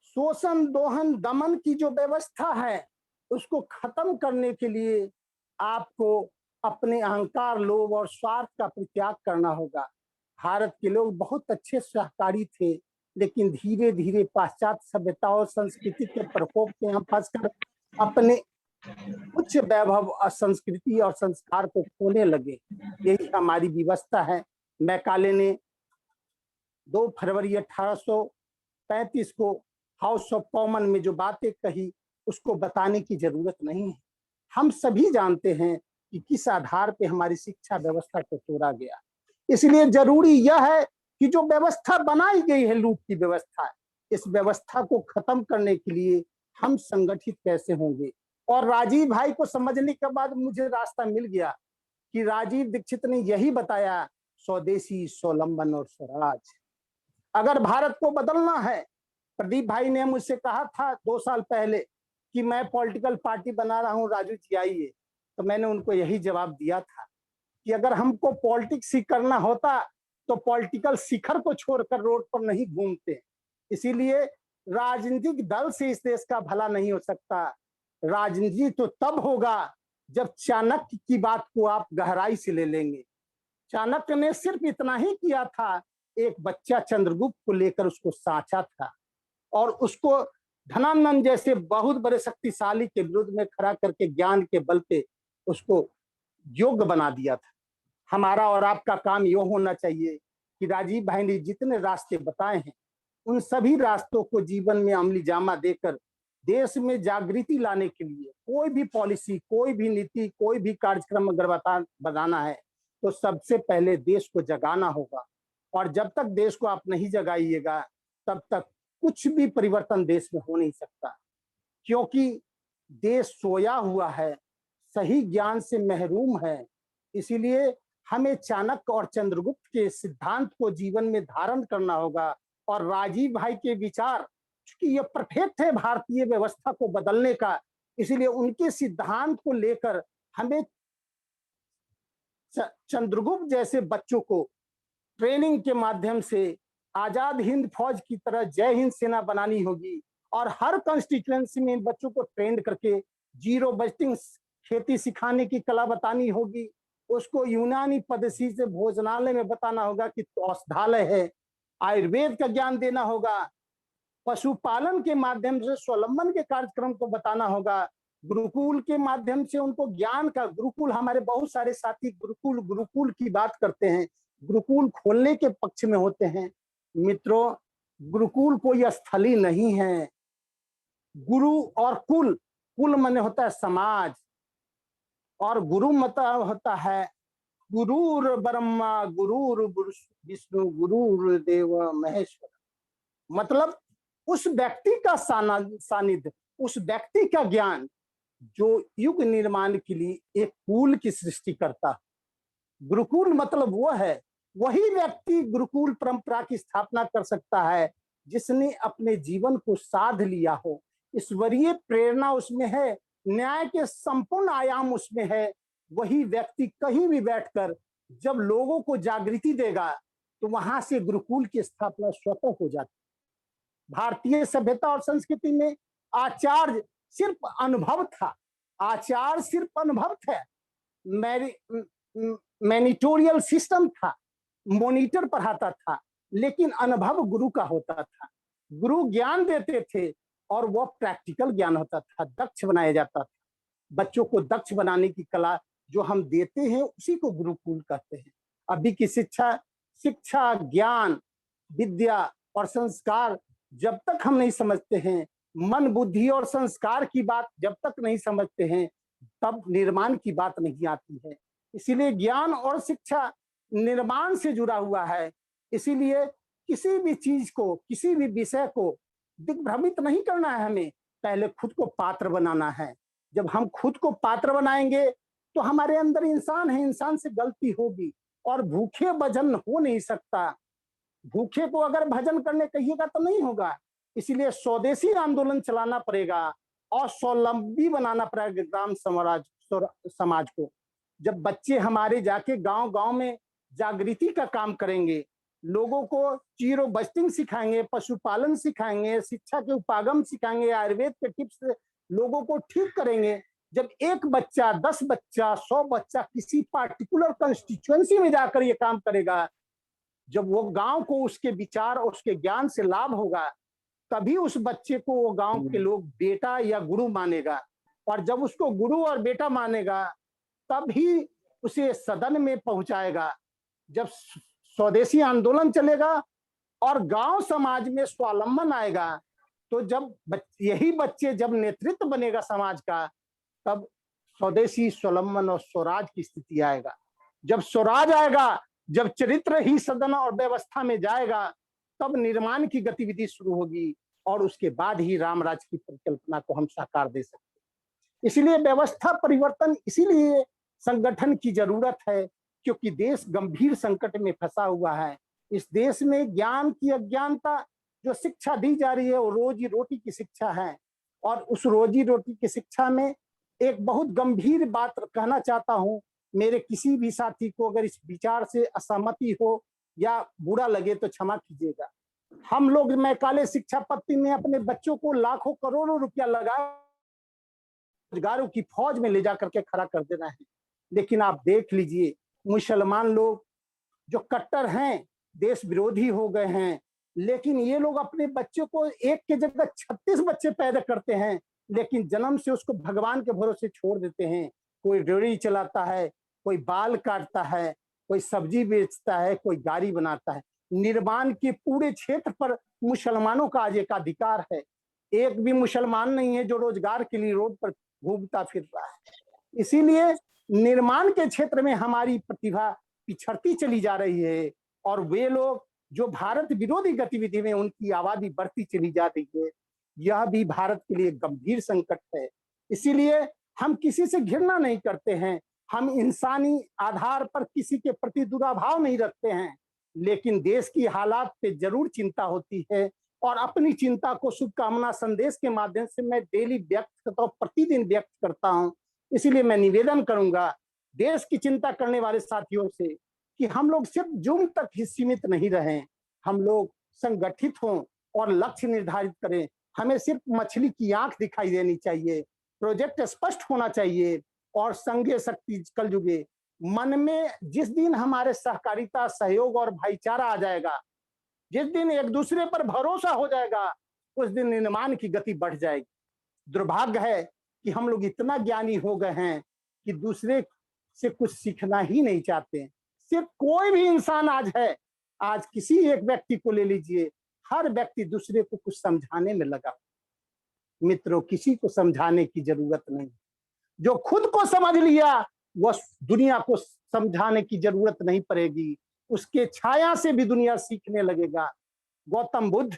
शोषण दोहन दमन की जो व्यवस्था है उसको खत्म करने के लिए आपको अपने अहंकार, लोभ और स्वार्थ का परित्याग करना होगा। भारत के लोग बहुत अच्छे सहकारी थे, लेकिन धीरे धीरे पाश्चात्य सभ्यता और संस्कृति के प्रकोप में हम फंसकर अपने उच्च वैभव, संस्कृति और संस्कार को खोने लगे। यही हमारी व्यवस्था है। मैकाले ने 2 फरवरी 1835 को हाउस ऑफ कॉमन में जो बातें कही उसको बताने की जरूरत नहीं है। हम सभी जानते हैं कि किस आधार पे हमारी शिक्षा व्यवस्था को तोड़ा गया। इसलिए जरूरी यह है कि जो व्यवस्था बनाई गई है, लूट की व्यवस्था, इस व्यवस्था को खत्म करने के लिए हम संगठित कैसे होंगे। और राजीव भाई को समझने के बाद मुझे रास्ता मिल गया कि राजीव दीक्षित ने यही बताया, स्वदेशी, स्वावलंबन और स्वराज। अगर भारत को बदलना है, प्रदीप भाई ने मुझसे कहा था 2 साल पहले कि मैं पॉलिटिकल पार्टी बना रहा हूं, राजू जी आइए, तो मैंने उनको यही जवाब दिया था कि अगर हमको पॉलिटिक्स ही करना होता तो पॉलिटिकल शिखर को छोड़कर रोड पर नहीं घूमते। इसीलिए राजनीतिक दल से इस देश का भला नहीं हो सकता। राजनीति तो तब होगा जब चाणक्य की बात को आप गहराई से ले लेंगे। चाणक्य ने सिर्फ इतना ही किया था, एक बच्चा चंद्रगुप्त को लेकर उसको साचा था और उसको धनानंद जैसे बहुत बड़े शक्तिशाली के विरुद्ध में खड़ा करके ज्ञान के बल पे उसको योग्य बना दिया था। हमारा और आपका काम यह होना चाहिए कि राजीव भाई ने जितने रास्ते बताए हैं उन सभी रास्तों को जीवन में अमली जामा देकर देश में जागृति लाने के लिए कोई भी पॉलिसी, कोई भी नीति, कोई भी कार्यक्रम अगर बनाना है तो सबसे पहले देश को जगाना होगा। और जब तक देश को आप नहीं जगाइएगा तब तक कुछ भी परिवर्तन देश में हो नहीं सकता, क्योंकि देश सोया हुआ है, सही ज्ञान से महरूम है। इसीलिए हमें चाणक्य और चंद्रगुप्त के सिद्धांत को जीवन में धारण करना होगा। और राजीव भाई के विचार कि ये परफेक्ट है भारतीय व्यवस्था को बदलने का, इसलिए उनके सिद्धांत को लेकर हमें चंद्रगुप्त जैसे बच्चों को ट्रेनिंग के माध्यम से आजाद हिंद फौज की तरह जय हिंद सेना बनानी होगी और हर कंस्टिट्यूएंसी में इन बच्चों को ट्रेंड करके जीरो बजटिंग खेती सिखाने की कला बतानी होगी। उसको यूनानी पद्धति से भोजनालय में बताना होगा कि औषधालय है, आयुर्वेद का ज्ञान देना होगा, पशुपालन के माध्यम से स्वावलंबन के कार्यक्रम को बताना होगा, गुरुकुल के माध्यम से उनको ज्ञान का, गुरुकुल हमारे बहुत सारे साथी गुरुकुल की बात करते हैं, गुरुकुल खोलने के पक्ष में होते हैं। मित्रों, गुरुकुल कोई स्थली नहीं है। गुरु और कुल, कुल माने होता है समाज और गुरु मतलब होता है गुरुर ब्रह्मा गुरुर विष्णु गुरुर देव महेश्वर। मतलब उस व्यक्ति का सानिध्य, उस व्यक्ति का ज्ञान जो युग निर्माण के लिए एक कुल की सृष्टि करता। गुरुकुल मतलब वो है, वही व्यक्ति गुरुकुल परंपरा की स्थापना कर सकता है जिसने अपने जीवन को साध लिया हो। ईश्वरीय प्रेरणा उसमें है, न्याय के संपूर्ण आयाम उसमें है। वही व्यक्ति कहीं भी बैठकर जब लोगों को जागृति देगा तो वहां से गुरुकुल की स्थापना स्वतः हो जाती। भारतीय सभ्यता और संस्कृति में आचार्य सिर्फ अनुभव था, आचार्य सिर्फ अनुभव था, मैनिटोरियल सिस्टम था, मॉनिटर पढ़ाता था, लेकिन अनुभव गुरु का होता था। गुरु ज्ञान देते थे और वह प्रैक्टिकल ज्ञान होता था, दक्ष बनाया जाता था। बच्चों को दक्ष बनाने की कला जो हम देते हैं उसी को गुरुकुल कहते हैं। अभी की शिक्षा, ज्ञान, विद्या और संस्कार जब तक हम नहीं समझते हैं, मन, बुद्धि और संस्कार की बात जब तक नहीं समझते हैं, तब निर्माण की बात नहीं आती है। इसीलिए ज्ञान और शिक्षा निर्माण से जुड़ा हुआ है। इसीलिए किसी भी चीज को, किसी भी विषय को दिग्भ्रमित नहीं करना है, हमें पहले खुद को पात्र बनाना है। जब हम खुद को पात्र बनाएंगे तो हमारे अंदर इंसान है, इंसान से गलती होगी और भूखे भजन हो नहीं सकता। भूखे को अगर भजन करने कहिएगा तो नहीं होगा। इसीलिए स्वदेशी आंदोलन चलाना पड़ेगा और स्वावलंबी बनाना पड़ेगा ग्राम समाज को। जब बच्चे हमारे जाके गांव-गांव में जागृति का काम करेंगे, लोगों को जीरो बजटिंग सिखाएंगे, पशुपालन सिखाएंगे, शिक्षा के उपागम सिखाएंगे, आयुर्वेद के टिप्स लोगों को ठीक करेंगे। जब एक बच्चा, 10 बच्चा, 100 बच्चा किसी पार्टिकुलर कंस्टिट्यूएंसी में जाकर ये काम करेगा, जब वो गांव को उसके विचार और उसके ज्ञान से लाभ होगा, तभी उस बच्चे को वो गांव के लोग बेटा या गुरु मानेगा। और जब उसको गुरु और बेटा मानेगा तभी उसे सदन में पहुंचाएगा। जब स्वदेशी आंदोलन चलेगा और गांव समाज में स्वावलंबन आएगा, तो जब यही बच्चे जब नेतृत्व बनेगा समाज का, तब स्वदेशी, स्वावलंबन और स्वराज की स्थिति आएगा। जब स्वराज आएगा, जब चरित्र ही सदन और व्यवस्था में जाएगा, तब निर्माण की गतिविधि शुरू होगी और उसके बाद ही राम राज की परिकल्पना को हम साकार दे सकते हैं। इसलिए व्यवस्था परिवर्तन, इसीलिए संगठन की जरूरत है, क्योंकि देश गंभीर संकट में फंसा हुआ है। इस देश में ज्ञान की अज्ञानता, जो शिक्षा दी जा रही है वो रोजी रोटी की शिक्षा है। और उस रोजी रोटी की शिक्षा में एक बहुत गंभीर बात कहना चाहता हूं, मेरे किसी भी साथी को अगर इस विचार से असहमति हो, या बुरा लगे तो क्षमा कीजिएगा। हम लोग मैकाले शिक्षा पद्धति में अपने बच्चों को लाखों करोड़ों रुपया लगा रोजगारों की फौज में ले जाकर के खड़ा कर देना है। लेकिन आप देख लीजिए, मुसलमान लोग जो कट्टर हैं, देश विरोधी हो गए हैं, लेकिन ये लोग अपने बच्चों को एक के जगह 36 बच्चे पैदा करते हैं, लेकिन जन्म से उसको भगवान के भरोसे छोड़ देते हैं। कोई रेहड़ी चलाता है, कोई बाल काटता है, कोई सब्जी बेचता है, कोई गाड़ी बनाता है। निर्माण के पूरे क्षेत्र पर मुसलमानों का आज एकाधिकार है। एक भी मुसलमान नहीं है जो रोजगार के लिए रोड पर घूमता फिर रहा है। इसीलिए निर्माण के क्षेत्र में हमारी प्रतिभा पिछड़ती चली जा रही है, और वे लोग जो भारत विरोधी गतिविधि में उनकी आबादी बढ़ती चली जा रही है, यह भी भारत के लिए गंभीर संकट है। इसीलिए हम किसी से घृणा नहीं करते हैं, हम इंसानी आधार पर किसी के प्रति दुराभाव नहीं रखते हैं, लेकिन देश की हालात पे जरूर चिंता होती है। और अपनी चिंता को शुभकामना संदेश के माध्यम से मैं डेली व्यक्त करता हूँ, प्रतिदिन व्यक्त करता हूँ। इसीलिए मैं निवेदन करूंगा देश की चिंता करने वाले साथियों से कि हम लोग सिर्फ जूम तक ही सीमित नहीं रहें, हम लोग संगठित हों और लक्ष्य निर्धारित करें। हमें सिर्फ मछली की आंख दिखाई देनी चाहिए, प्रोजेक्ट स्पष्ट होना चाहिए, और संघीय शक्ति कल जुगे मन में जिस दिन हमारे सहकारिता, सहयोग और भाईचारा आ जाएगा, जिस दिन एक दूसरे पर भरोसा हो जाएगा, उस दिन निर्माण की गति बढ़ जाएगी। दुर्भाग्य है कि हम लोग इतना ज्ञानी हो गए हैं कि दूसरे से कुछ सीखना ही नहीं चाहते। सिर्फ कोई भी इंसान आज है, आज किसी एक व्यक्ति को ले लीजिए, हर व्यक्ति दूसरे को कुछ समझाने में लगा। मित्रों, किसी को समझाने की जरूरत नहीं। जो खुद को समझ लिया वह दुनिया को समझाने की जरूरत नहीं पड़ेगी, उसके छाया से भी दुनिया सीखने लगेगा। गौतम बुद्ध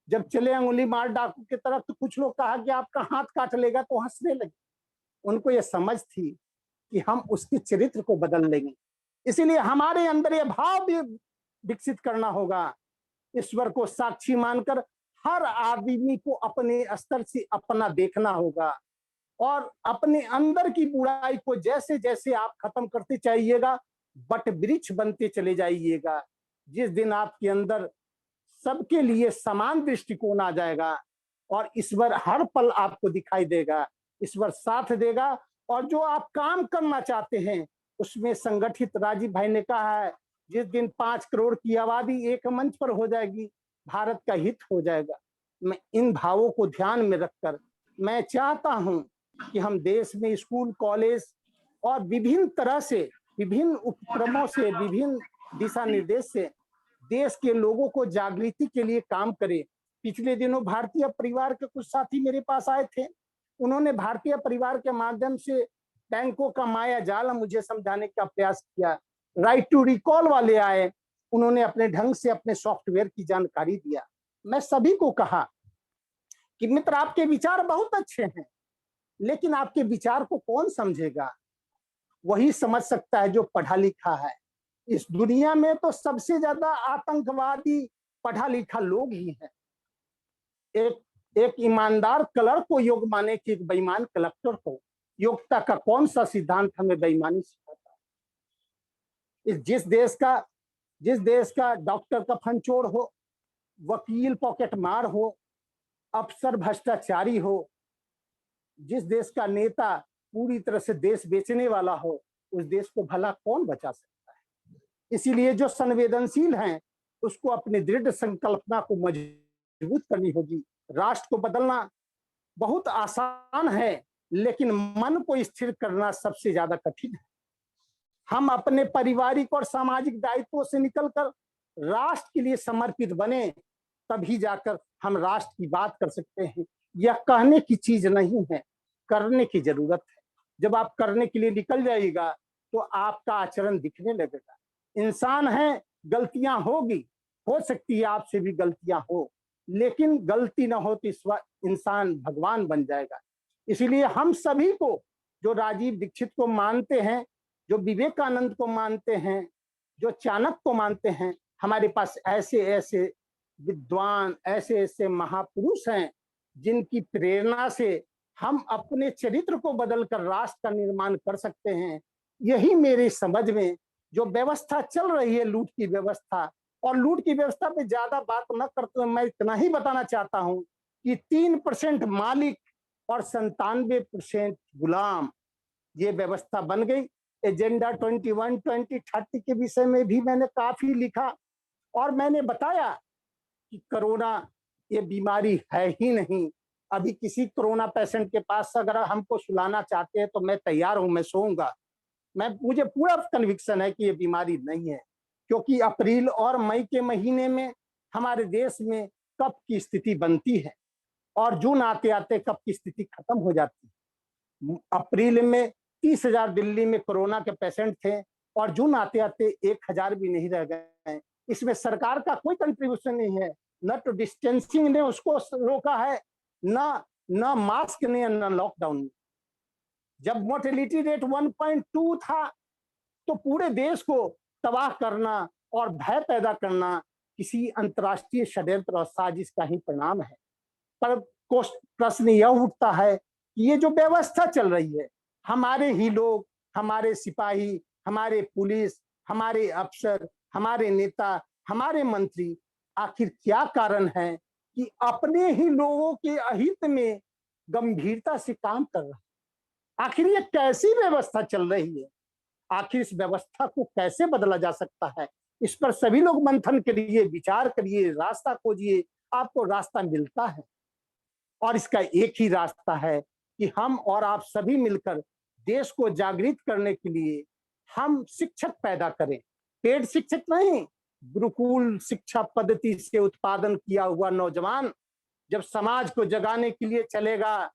जब चले अंगुली मार डाकू की तरफ, तो कुछ लोग कहा कि आपका हाथ काट लेगा, तो हंसने लगे। उनको यह समझ थी कि हम उसके चरित्र को बदल लेंगे। इसीलिए हमारे अंदर यह भाव भी विकसित करना होगा, ईश्वर को साक्षी मानकर हर आदमी को अपने स्तर से अपना देखना होगा, और अपने अंदर की बुराई को जैसे जैसे आप खत्म करते जाइएगा, बट वृक्ष बनते चले जाइएगा। जिस दिन आपके अंदर सबके लिए समान दृष्टिकोण आ जाएगा और ईश्वर हर पल आपको दिखाई देगा, ईश्वर साथ देगा, और जो आप काम करना चाहते हैं उसमें संगठित, राजीव भाई ने कहा है, जिस दिन 5 करोड़ की आबादी एक मंच पर हो जाएगी, भारत का हित हो जाएगा। मैं इन भावों को ध्यान में रखकर मैं चाहता हूं कि हम देश में स्कूल, कॉलेज और विभिन्न तरह से, विभिन्न उपक्रमों से, विभिन्न दिशा निर्देश से देश के लोगों को जागृति के लिए काम करें। पिछले दिनों भारतीय परिवार के कुछ साथी मेरे पास आए थे, उन्होंने भारतीय परिवार के माध्यम से बैंकों का माया जाल मुझे समझाने का प्रयास किया। राइट टू रिकॉल वाले आए, उन्होंने अपने ढंग से अपने सॉफ्टवेयर की जानकारी दिया। मैं सभी को कहा कि मित्र, आपके विचार बहुत अच्छे हैं, लेकिन आपके विचार को कौन समझेगा? वही समझ सकता है जो पढ़ा लिखा है। इस दुनिया में तो सबसे ज्यादा आतंकवादी पढ़ा लिखा लोग ही हैं। एक ईमानदार क्लर्क को योग माने कि एक बेईमान कलेक्टर को। योग्यता का कौन सा सिद्धांत हमें बेईमानी सिखाता है? जिस देश का डॉक्टर कफन चोर हो, वकील पॉकेट मार हो, अफसर भ्रष्टाचारी हो, जिस देश का नेता पूरी तरह से देश बेचने वाला हो, उस देश को भला कौन बचा सकता है? इसीलिए जो संवेदनशील हैं उसको अपनी दृढ़ संकल्पना को मजबूत करनी होगी। राष्ट्र को बदलना बहुत आसान है, लेकिन मन को स्थिर करना सबसे ज्यादा कठिन है। हम अपने पारिवारिक और सामाजिक दायित्वों से निकलकर राष्ट्र के लिए समर्पित बने, तभी जाकर हम राष्ट्र की बात कर सकते हैं। यह कहने की चीज नहीं है, करने की जरूरत है। जब आप करने के लिए निकल जाइएगा तो आपका आचरण दिखने लगेगा। इंसान है, गलतियां होगी, हो सकती है आपसे भी गलतियां हो, लेकिन गलती ना हो तो इंसान भगवान बन जाएगा। इसीलिए हम सभी को, जो राजीव दीक्षित को मानते हैं, जो विवेकानंद को मानते हैं, जो चाणक्य को मानते हैं, हमारे पास ऐसे ऐसे विद्वान, ऐसे ऐसे महापुरुष हैं जिनकी प्रेरणा से हम अपने चरित्र को बदलकर राष्ट्र का निर्माण कर सकते हैं। यही मेरी समझ में जो व्यवस्था चल रही है, लूट की व्यवस्था, और लूट की व्यवस्था पे ज्यादा बात न करते हुए मैं इतना ही बताना चाहता हूं कि 3% मालिक और 97% गुलाम, ये व्यवस्था बन गई। एजेंडा 21 2030 के विषय में भी मैंने काफी लिखा और मैंने बताया कि कोरोना ये बीमारी है ही नहीं। अभी किसी कोरोना पेशेंट के पास अगर हमको सुलाना चाहते हैं तो मैं तैयार हूं, मैं सोऊंगा। मुझे पूरा कन्विक्शन है कि ये बीमारी नहीं है, क्योंकि अप्रैल और मई के महीने में हमारे देश में कफ की स्थिति बनती है और जून आते आते कफ की स्थिति खत्म हो जाती है। अप्रैल में 30,000 दिल्ली में कोरोना के पेशेंट थे और जून आते आते 1,000 भी नहीं रह गए। इसमें सरकार का कोई कंट्रीब्यूशन नहीं है, न तो डिस्टेंसिंग ने उसको रोका है, न मास्क ने, न लॉकडाउन ने। जब मोर्टेलिटी रेट 1.2 था तो पूरे देश को तबाह करना और भय पैदा करना किसी अंतर्राष्ट्रीय षड्यंत्र और साजिश का ही परिणाम है। पर प्रश्न यह उठता है कि ये जो व्यवस्था चल रही है, हमारे ही लोग, हमारे सिपाही, हमारे पुलिस, हमारे अफसर, हमारे नेता, हमारे मंत्री, आखिर क्या कारण है कि अपने ही लोगों के अहित में गंभीरता से काम कर रहे हैं? आखिर ये कैसी व्यवस्था चल रही है? आखिर इस व्यवस्था को कैसे बदला जा सकता है? इस पर सभी लोग मंथन करिए, विचार करिए, रास्ता खोजिए, आपको रास्ता मिलता है। और इसका एक ही रास्ता है कि हम और आप सभी मिलकर देश को जागृत करने के लिए हम शिक्षक पैदा करें। पेड शिक्षक नहीं, गुरुकुल शिक्षा पद्धति से उत्पादन किया हुआ नौजवान जब समाज को जगाने के लिए चलेगा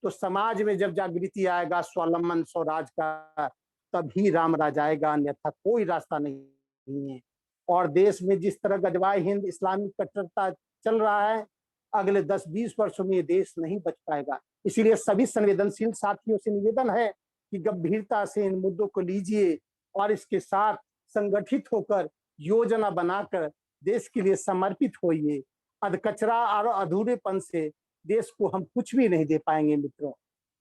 तो समाज में जब जागृति आएगा स्वावलंबन स्वराज का, तभी राम राज आएगा, अन्यथा कोई रास्ता नहीं है। और देश में जिस तरह गजवाए हिंद इस्लामिक कट्टरता चल रहा है, अगले 10-20 वर्षों में ये देश नहीं बच पाएगा। इसीलिए सभी संवेदनशील साथियों से निवेदन है कि गंभीरता से इन मुद्दों को लीजिए और इसके साथ संगठित होकर योजना बनाकर देश के लिए समर्पित होइए। अधकचरा और अधूरेपन से देश को हम कुछ भी नहीं दे पाएंगे। मित्रों,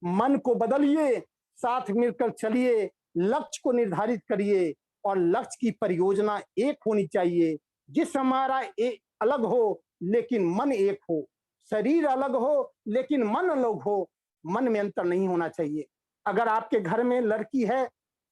मन को बदलिए, साथ मिलकर चलिए, लक्ष्य को निर्धारित करिए और लक्ष्य की परियोजना एक होनी चाहिए। जिस हमारा एक अलग हो लेकिन मन एक हो, शरीर अलग हो लेकिन मन अलग हो, मन में अंतर नहीं होना चाहिए। अगर आपके घर में लड़की है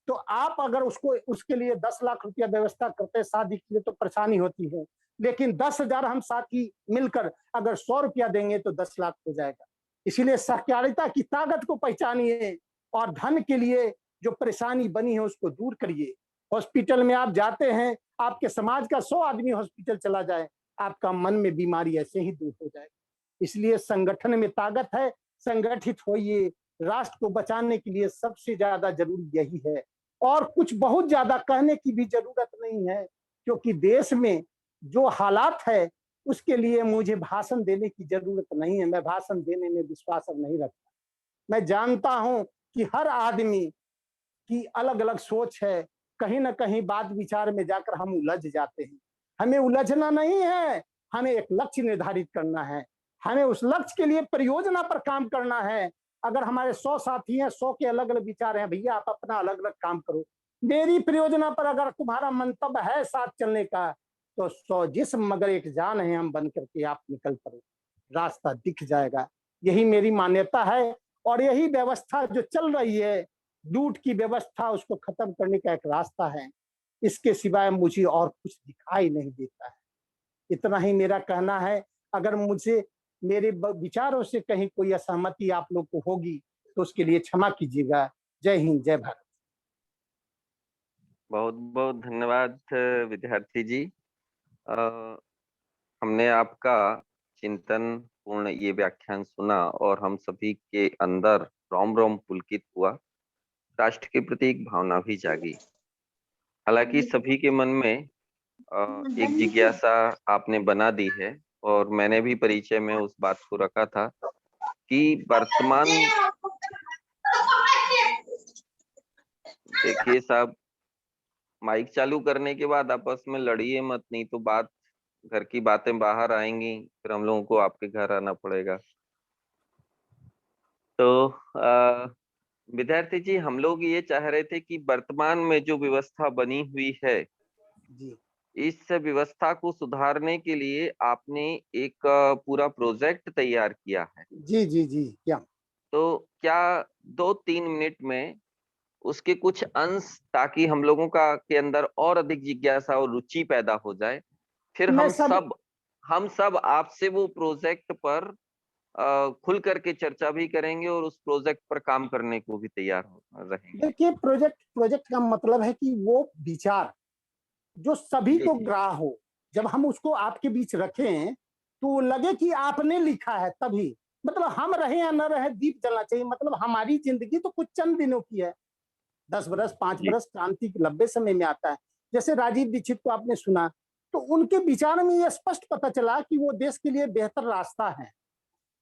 तो आप अगर उसके लिए 10 लाख रुपया व्यवस्था करते हैं शादी के लिए तो परेशानी होती है, लेकिन 10,000 हम साथी मिलकर अगर 100 रुपया देंगे तो 10 लाख हो जाएगा। इसीलिए सहकारिता की ताकत को पहचानिए और धन के लिए जो परेशानी बनी है उसको दूर करिए। हॉस्पिटल में आप जाते हैं, आपके समाज का 100 आदमी हॉस्पिटल चला जाए, आपका मन में बीमारी ऐसे ही दूर हो जाएगी। इसलिए संगठन में ताकत है, संगठित होइए। राष्ट्र को बचाने के लिए सबसे ज्यादा जरूरी यही है और कुछ बहुत ज्यादा कहने की भी जरूरत नहीं है, क्योंकि देश में जो हालात है उसके लिए मुझे भाषण देने की जरूरत नहीं है। मैं भाषण देने में विश्वास नहीं रखता। मैं जानता हूं कि हर आदमी की अलग अलग सोच है, कहीं ना कहीं बात विचार में जाकर हम उलझ जाते हैं। हमें उलझना नहीं है, हमें एक लक्ष्य निर्धारित करना है, हमें उस लक्ष्य के लिए परियोजना पर काम करना है। अगर हमारे 100 साथी हैं, 100 के अलग अलग विचार हैं, भैया आप अपना अलग अलग काम करो, मेरी परियोजना पर अगर तुम्हारा मंतव्य है साथ चलने का तो 100 जिस्म मगर एक जान है, हम बन करके आप निकल पड़ो, रास्ता दिख जाएगा। यही मेरी मान्यता है और यही व्यवस्था जो चल रही है, लूट की व्यवस्था, उसको खत्म करने का एक रास्ता है। इसके सिवाय मुझे और कुछ दिखाई नहीं देता है। इतना ही मेरा कहना है। अगर मुझे मेरे विचारों से कहीं कोई असहमति आप लोग को होगी तो उसके लिए क्षमा कीजिएगा। जय हिंद, जय भारत। बहुत बहुत धन्यवाद विद्यार्थी जी। हमने आपका चिंतन पूर्ण ये व्याख्यान सुना और हम सभी के अंदर रोम रोम पुलकित हुआ, राष्ट्र के प्रति एक भावना भी जागी। हालांकि सभी के मन में एक जिज्ञासा आपने बना दी है और मैंने भी परिचय में उस बात को रखा था कि वर्तमान, देखिए साहब, माइक चालू करने के बाद आपस में लड़िए मत, नहीं तो बात, घर की बातें बाहर आएंगी, फिर हम लोगों को आपके घर आना पड़ेगा। तो विद्यार्थी जी, हम लोग ये चाह रहे थे कि वर्तमान में जो व्यवस्था बनी हुई है जी, इस व्यवस्था को सुधारने के लिए आपने एक पूरा प्रोजेक्ट तैयार किया है। जी जी जी, क्या तो क्या 2-3 मिनट में उसके कुछ अंश, ताकि हम लोगों का के अंदर और अधिक जिज्ञासा और रुचि पैदा हो जाए, फिर मैं सब हम सब आपसे वो प्रोजेक्ट पर खुल करके चर्चा भी करेंगे और उस प्रोजेक्ट पर काम करने को भी तैयार रहेंगे। देखिए, प्रोजेक्ट प्रोजेक्ट का मतलब है कि वो विचार जो सभी जी को जी ग्राह्य हो, जब हम उसको आपके बीच रखें तो लगे कि आपने लिखा है, तभी मतलब हम रहे या न रहे दीप जलना चाहिए। मतलब हमारी जिंदगी तो कुछ चंद दिनों की है, 10 बरस 5 बरस क्रांति के लंबे समय में आता है। जैसे राजीव दीक्षित को आपने सुना, तो उनके विचार में यह स्पष्ट पता चला कि वो देश के लिए बेहतर रास्ता है।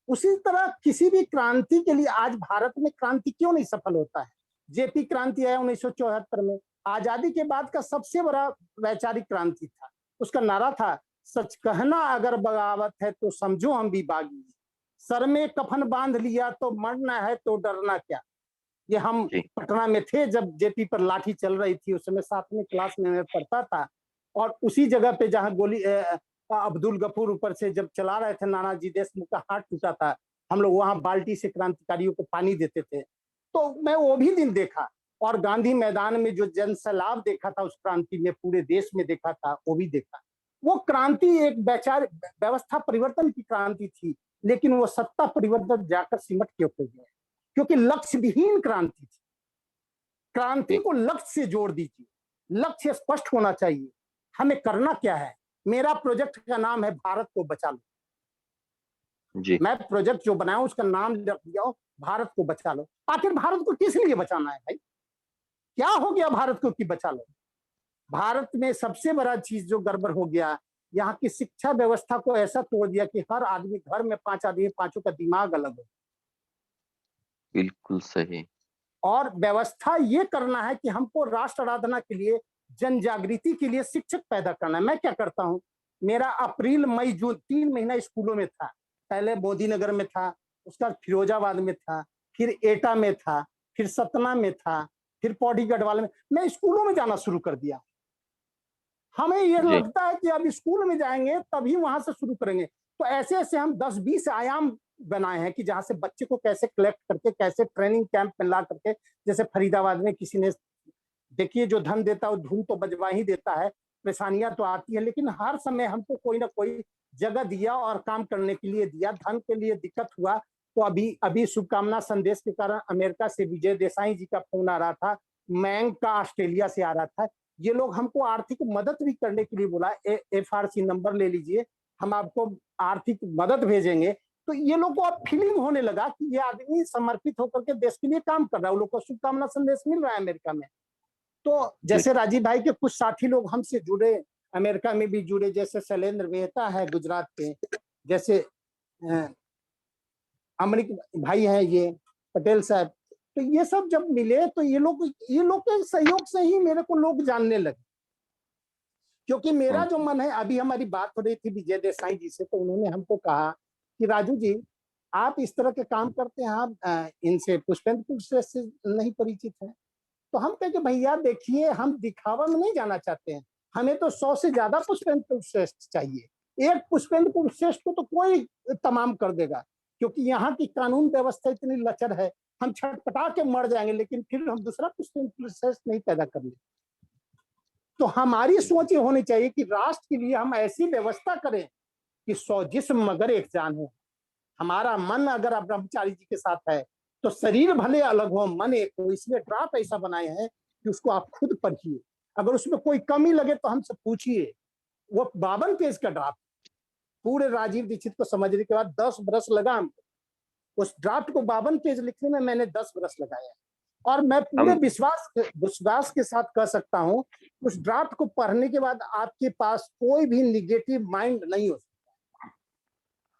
उसी तरह किसी भी क्रांति के लिए आज भारत में क्रांति क्यों नहीं सफल होता है? जेपी क्रांति आया 1974 में, आजादी के बाद का सबसे बड़ा वैचारिक क्रांति था। उसका नारा था, सच कहना अगर बगावत है तो समझो हम भी बागी, सर में कफन बांध लिया तो मरना है तो डरना क्या। ये हम जी पटना में थे जब जेपी पर लाठी चल रही थी, उस समय 7वीं क्लास में मैं पढ़ता था। और उसी जगह पे जहां गोली अब्दुल गफूर ऊपर से जब चला रहे थे, नानाजी देशमुख का हाथ टूटा था, हम लोग वहां बाल्टी से क्रांतिकारियों को पानी देते थे। तो मैं वो भी दिन देखा, और गांधी मैदान में जो जन सैलाब देखा था उस क्रांति में, पूरे देश में देखा था, वो भी देखा। वो क्रांति एक वैचारिक व्यवस्था परिवर्तन की क्रांति थी, लेकिन वो सत्ता परिवर्तन जाकर सिमट के हो गया, क्योंकि लक्ष्य विहीन क्रांति थी। क्रांति को लक्ष्य से जोड़ दीजिए, लक्ष्य स्पष्ट होना चाहिए, हमें करना क्या है। मेरा प्रोजेक्ट का नाम है भारत को बचा लो। जी मैं प्रोजेक्ट जो बनाया उसका नाम रख दिया भारत को बचा लो। आखिर भारत को किस लिए बचाना है भाई? क्या हो गया भारत को कि बचा लो? भारत में सबसे बड़ा चीज जो गड़बड़ हो गया, यहाँ की शिक्षा व्यवस्था को ऐसा तोड़ दिया कि हर आदमी घर में 5 आदमी, पांचों का दिमाग अलग हो। बिल्कुल सही। और व्यवस्था ये करना है कि हमको राष्ट्र आराधना के लिए, जन जागृति के लिए शिक्षक पैदा करना है। मैं क्या करता हूँ, मेरा अप्रैल मई जून 3 महीना स्कूलों में था। पहले मोदी नगर में था, उसका फिरोजाबाद में था, फिर एटा में था, फिर सतना में था, फिर पौड़ी गढ़वाल में। मैं स्कूलों में जाना शुरू कर दिया। हमें ये जी लगता है कि अब स्कूल में जाएंगे तभी वहां से शुरू करेंगे। तो ऐसे ऐसे हम 10-20 आयाम बनाए हैं कि जहां से बच्चे को कैसे कलेक्ट करके, कैसे ट्रेनिंग कैंप में ला करके, जैसे फरीदाबाद में किसी ने, देखिए जो धन देता है वो धूम तो बजवा ही देता है, परेशानियां तो आती है, लेकिन हर समय हमको कोई ना कोई जगह दिया और काम करने के लिए दिया। धन के लिए दिक्कत हुआ तो अभी अभी शुभकामना संदेश के कारण अमेरिका से विजय देसाई जी का फोन आ रहा था, मैंग का ऑस्ट्रेलिया से आ रहा था। ये लोग हमको आर्थिक मदद भी करने के लिए बोला, FRC नंबर ले लीजिए, हम आपको आर्थिक मदद भेजेंगे। तो ये लोग को अब फीलिंग होने लगा कि ये आदमी समर्पित होकर के देश के लिए काम कर रहा है, उन लोग को शुभकामना संदेश मिल रहा है अमेरिका में। तो जी जैसे राजीव भाई के कुछ साथी लोग हमसे जुड़े, अमेरिका में भी जुड़े, जैसे शैलेंद्र मेहता है गुजरात के, जैसे अमरीक भाई है ये पटेल साहब। तो ये सब जब मिले तो ये लोग के सहयोग से ही मेरे को लोग जानने लगे। क्योंकि मेरा जो मन है, अभी हमारी बात हो रही थी विजय देसाई जी से, तो उन्होंने हमको कहा कि राजू जी आप इस तरह के काम करते हैं, आप इनसे पुष्पेंद्र से नहीं परिचित हैं। तो हम कहे कि भैया देखिए, हम दिखावा में नहीं जाना चाहते हैं, हमें तो 100 से ज्यादा पुष्पेंद्र श्रेष्ठ चाहिए। एक पुष्पेंद्र श्रेष्ठ को तो कोई तमाम कर देगा, क्योंकि यहाँ की कानून व्यवस्था इतनी लचर है, हम छटपटा के मर जाएंगे, लेकिन फिर हम दूसरा पुष्पेंद्र श्रेष्ठ नहीं पैदा कर लेंगे। तो हमारी सोच ये होनी चाहिए कि राष्ट्र के लिए हम ऐसी व्यवस्था करें कि 100 जिस्म मगर एक जान हो। हमारा मन अगर ब्रह्मचारी जी के साथ है तो शरीर भले अलग हो, मन एक हो। इसलिए ड्राफ्ट ऐसा बनाए हैं कि उसको आप खुद पढ़िए, अगर उसमें कोई कमी लगे तो हमसे पूछिए। वो 52 पेज का ड्राफ्ट, पूरे राजीव दीक्षित को समझने के बाद 10 बरस लगा हमको। उस ड्राफ्ट को 52 पेज लिखने में मैंने 10 बरस लगाया। और मैं पूरे विश्वास के साथ कह सकता हूं, उस ड्राफ्ट को पढ़ने के बाद आपके पास कोई भी निगेटिव माइंड नहीं हो सकता।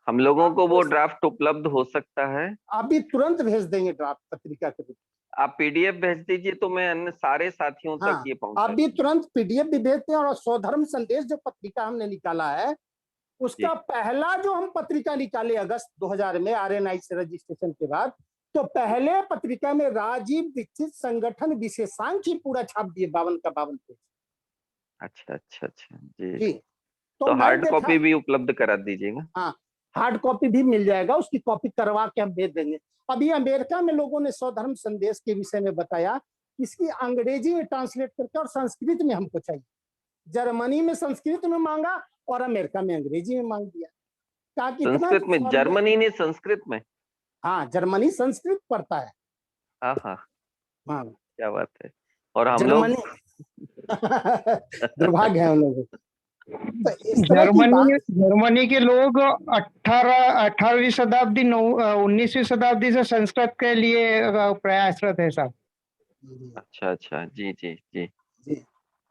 हम लोगों को वो ड्राफ्ट उपलब्ध हो सकता है? अभी तुरंत भेज देंगे ड्राफ्ट पत्रिका के रूप में। आप PDF भेज दीजिए तो मैं अन्य सारे साथियों तक ये पहुंचा अभी तुरंत PDF भी भेजते हैं। और स्वधर्म संदेश जो पत्रिका हमने निकाला है, उसका पहला जो हम पत्रिका निकाले अगस्त 2000 में RNI से रजिस्ट्रेशन के बाद, तो पहले पत्रिका में राजीव दीक्षित संगठन विशेषांक ही पूरा छाप दिए, 52 का 52 पेज। अच्छा अच्छा अच्छा जी। जी। तो तो मैं हार्ड देखा, कॉपी भी उपलब्ध करा दीजिएगा। हाँ, हार्ड कॉपी भी मिल जाएगा, उसकी कॉपी करवा के हम भेज देंगे। अभी अमेरिका में लोगों ने स्वधर्म संदेश के विषय में बताया, इसकी अंग्रेजी में ट्रांसलेट करके और संस्कृत में हमको चाहिए। जर्मनी में संस्कृत में मांगा और अमेरिका में अंग्रेजी में मांग दिया। कहा कि इतना संस्कृत में, फॉर्मेट, जर्मनी ने संस्कृत में? हाँ, जर्मनी संस्कृत पढ़ता है। आहा, हाँ, क्या बात है। और हम लोग जर्मनी दुर्भाग्य है हम लोगों को। तो इस तरह की जर्मनी बात, जर्मनी के लोग 18वीं शताब्दी 19वीं शताब्दी से संस्कृत के लिए प्रयासरत है साहब। अच्छा अच्छा जी जी जी। जी।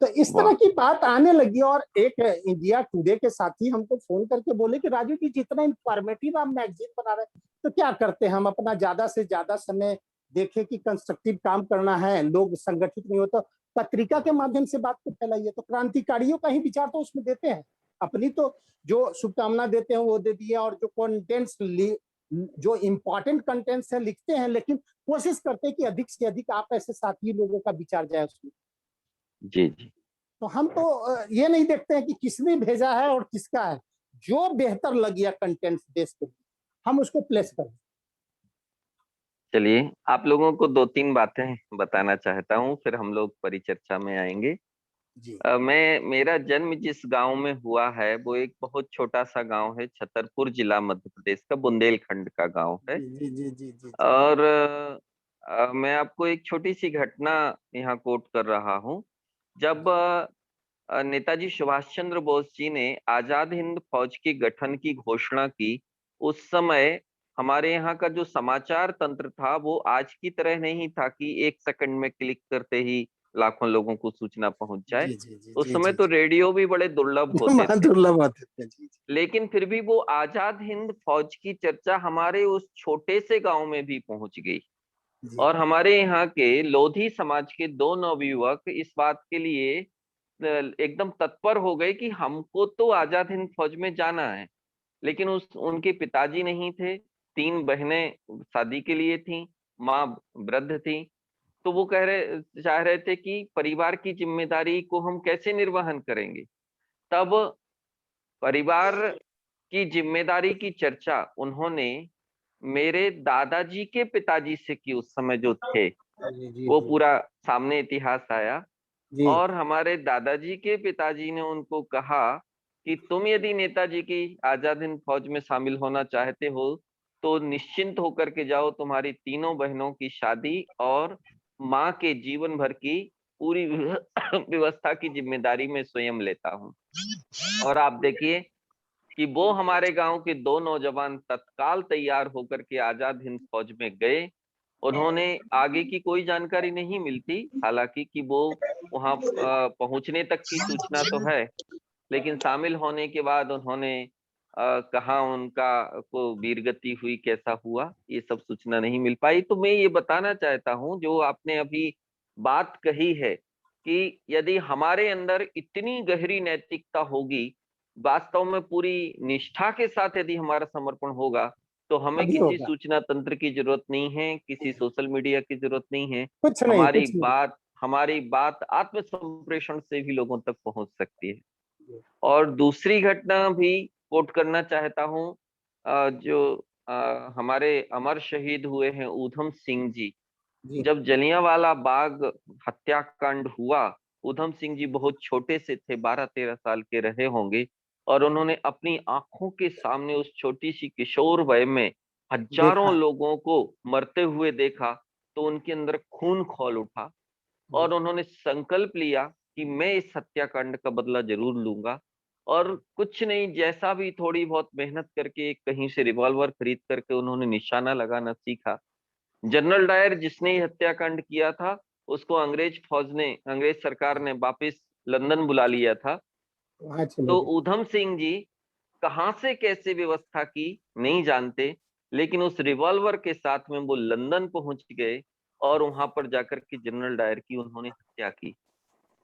तो इस वाह। तरह की बात आने लगी और एक इंडिया टुडे के साथी हमको फोन करके बोले कि राजू जी, जितना इंफॉर्मेटिव आप मैगजीन बना रहे हैं, तो क्या करते हैं हम अपना ज्यादा से ज्यादा समय देखें कि कंस्ट्रक्टिव काम करना है, लोग संगठित नहीं हो तो पत्रिका के माध्यम से बात को फैलाइए। तो क्रांतिकारियों का ही विचार तो उसमें देते हैं, अपनी तो जो शुभकामना देते हैं वो दे दिया, और जो कंटेंट्स, जो इम्पोर्टेंट कंटेंट्स है लिखते हैं, लेकिन कोशिश करते हैं कि अधिक से अधिक आप ऐसे साथी लोगों का विचार जाए उसमें। जी जी। तो हम तो ये नहीं देखते हैं कि किसने भेजा है और किसका है, जो बेहतर लग गया कंटेंट देश के लिए हम उसको प्लेस करें। चलिए, आप लोगों को दो तीन बातें बताना चाहता हूँ, फिर हम लोग परिचर्चा में आएंगे। जी मेरा जन्म जिस गांव में हुआ है वो एक बहुत छोटा सा गांव है, छतरपुर जिला, मध्य प्रदेश का बुंदेलखंड का गांव है। जी जी जी जी जी जी। और मैं आपको एक छोटी सी घटना यहाँ कोट कर रहा हूँ। जब नेताजी सुभाष चंद्र बोस जी ने आजाद हिंद फौज के गठन की घोषणा की, उस समय हमारे यहाँ का जो समाचार तंत्र था वो आज की तरह नहीं था कि एक सेकंड में क्लिक करते ही लाखों लोगों को सूचना पहुंच जाए। जी जी जी उस जी समय जी तो रेडियो भी बड़े दुर्लभ होते जी। थे। दुर्लभ होते थे। जी लेकिन फिर भी वो आजाद हिंद फौज की चर्चा हमारे उस छोटे से गांव में भी पहुंच गई। जी और हमारे यहाँ के लोधी समाज के दो नवयुवक इस बात के लिए एकदम तत्पर हो गए कि हमको तो आजाद हिंद फौज में जाना है। लेकिन उनके पिताजी नहीं थे, तीन बहनें शादी के लिए थीं, माँ वृद्ध थी। तो वो चाह रहे थे कि परिवार की जिम्मेदारी को हम कैसे निर्वहन करेंगे। तब परिवार की जिम्मेदारी की चर्चा उन्होंने मेरे दादाजी के पिताजी से की। उस समय जो थे, जी जी वो जी पूरा सामने इतिहास आया। जी और हमारे दादाजी के पिताजी ने उनको कहा कि तुम यदि नेताजी की आजाद हिंद फौज में शामिल होना चाहते हो तो निश्चिंत होकर के जाओ, तुम्हारी तीनों बहनों की शादी और माँ के जीवन भर की पूरी व्यवस्था की जिम्मेदारी मैं स्वयं लेता हूँ। और आप देखिए कि वो हमारे गांव के दो नौजवान तत्काल तैयार होकर के आजाद हिंद फौज में गए। उन्होंने आगे की कोई जानकारी नहीं मिलती, हालांकि कि वो वहां पहुंचने तक की सूचना तो है, लेकिन शामिल होने के बाद उन्होंने कहाँ उनका को वीरगति हुई, कैसा हुआ, ये सब सूचना नहीं मिल पाई। तो मैं ये बताना चाहता हूँ, जो आपने अभी बात कही है कि यदि हमारे अंदर इतनी गहरी नैतिकता होगी, वास्तव में पूरी निष्ठा के साथ यदि हमारा समर्पण होगा, तो हमें अभी किसी होगा। सूचना तंत्र की जरूरत नहीं है, किसी सोशल मीडिया की जरूरत नहीं है। कुछ नहीं, हमारी कुछ नहीं। बात हमारी बात आत्म संप्रेषण से भी लोगों तक पहुंच सकती है। और दूसरी घटना भी कोट करना चाहता हूँ, जो हमारे अमर शहीद हुए हैं ऊधम सिंह जी। जी जब जलियांवाला बाग हत्याकांड हुआ, ऊधम सिंह जी बहुत छोटे से थे, 12-13 साल के रहे होंगे। और उन्होंने अपनी आंखों के सामने उस छोटी सी किशोर वय में हजारों देखा। लोगों को मरते हुए देखा। तो उनके अंदर खून खौल उठा और उन्होंने संकल्प लिया कि मैं इस हत्याकांड का बदला जरूर लूंगा। और कुछ नहीं, जैसा भी थोड़ी बहुत मेहनत करके कहीं से रिवॉल्वर खरीद करके उन्होंने निशाना लगाना सीखा। जनरल डायर जिसने ये हत्याकांड किया था, उसको अंग्रेज सरकार ने वापस लंदन बुला लिया था। वहां चले तो गए। ऊधम सिंह जी कहां से कैसे व्यवस्था की नहीं जानते, लेकिन उस रिवॉल्वर के साथ में वो लंदन पहुंच गए और वहां पर जाकर के जनरल डायर की उन्होंने हत्या की।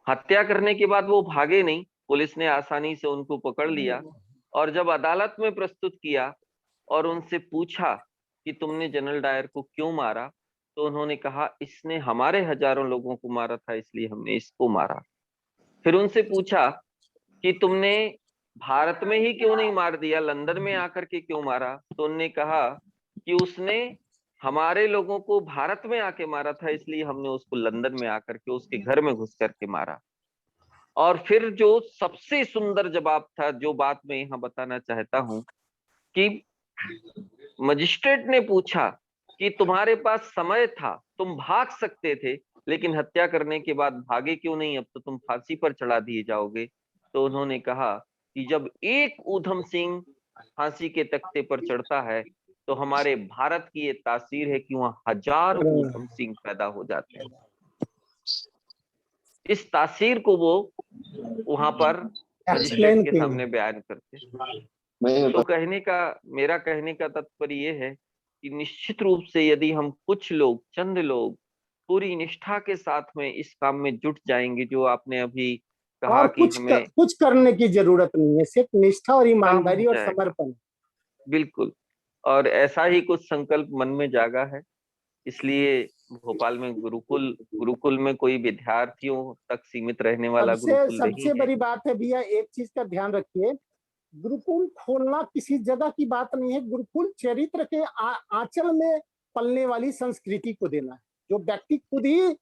हत्या करने के बाद वो भागे नहीं, पुलिस ने आसानी से उनको पकड़ लिया। और जब अदालत में प्रस्तुत किया और उनसे पूछा कि तुमने जनरल डायर को क्यों मारा, तो उन्होंने कहा इसने हमारे हजारों लोगों को मारा था, इसलिए हमने इसको मारा। फिर उनसे पूछा कि तुमने भारत में ही क्यों नहीं मार दिया, लंदन में आकर के क्यों मारा? तो उन्होंने कहा कि उसने हमारे लोगों को भारत में आके मारा था, इसलिए हमने उसको लंदन में आकर के उसके घर में घुस करके मारा। और फिर जो सबसे सुंदर जवाब था, जो बात मैं यहाँ बताना चाहता हूँ, कि मजिस्ट्रेट ने पूछा कि तुम्हारे पास समय था, तुम भाग सकते थे, लेकिन हत्या करने के बाद भागे क्यों नहीं? अब तो तुम फांसी पर चढ़ा दिए जाओगे। तो उन्होंने कहा कि जब एक ऊधम सिंह फांसी के तख्ते पर चढ़ता है तो हमारे भारत की ये तासीर है कि वहां 1000 ऊधम सिंह पैदा हो जाते हैं। इस तासीर को वो वहां पर मजिस्ट्रेट के सामने बयान करते। तो मेरा कहने का तात्पर्य ये है कि निश्चित रूप से यदि हम कुछ लोग, चंद लोग पूरी निष्ठा के साथ में इस काम में जुट जाएंगे, जो आपने अभी कहा और कि हमें कुछ करने की जरूरत नहीं है, सिर्फ निष्ठा और काम ईमानदारी हो और जाएगा। समर्पण। बिल्कुल, और ऐसा ही कुछ संकल्प मन में जागा है। इसलिए भोपाल में गुरुकुल में कोई विद्यार्थियों तक सीमित रहने वाला गुरुकुल नहीं सबसे है। बड़ी बात है भैया, एक चीज का ध्यान रखिए, गुरुकुल खोलना किसी जगह की बात नहीं है। गुरुकुल चरित्र के आंचल में पलने वाली संस्कृति को देना है। जो व्यक्ति खुद ही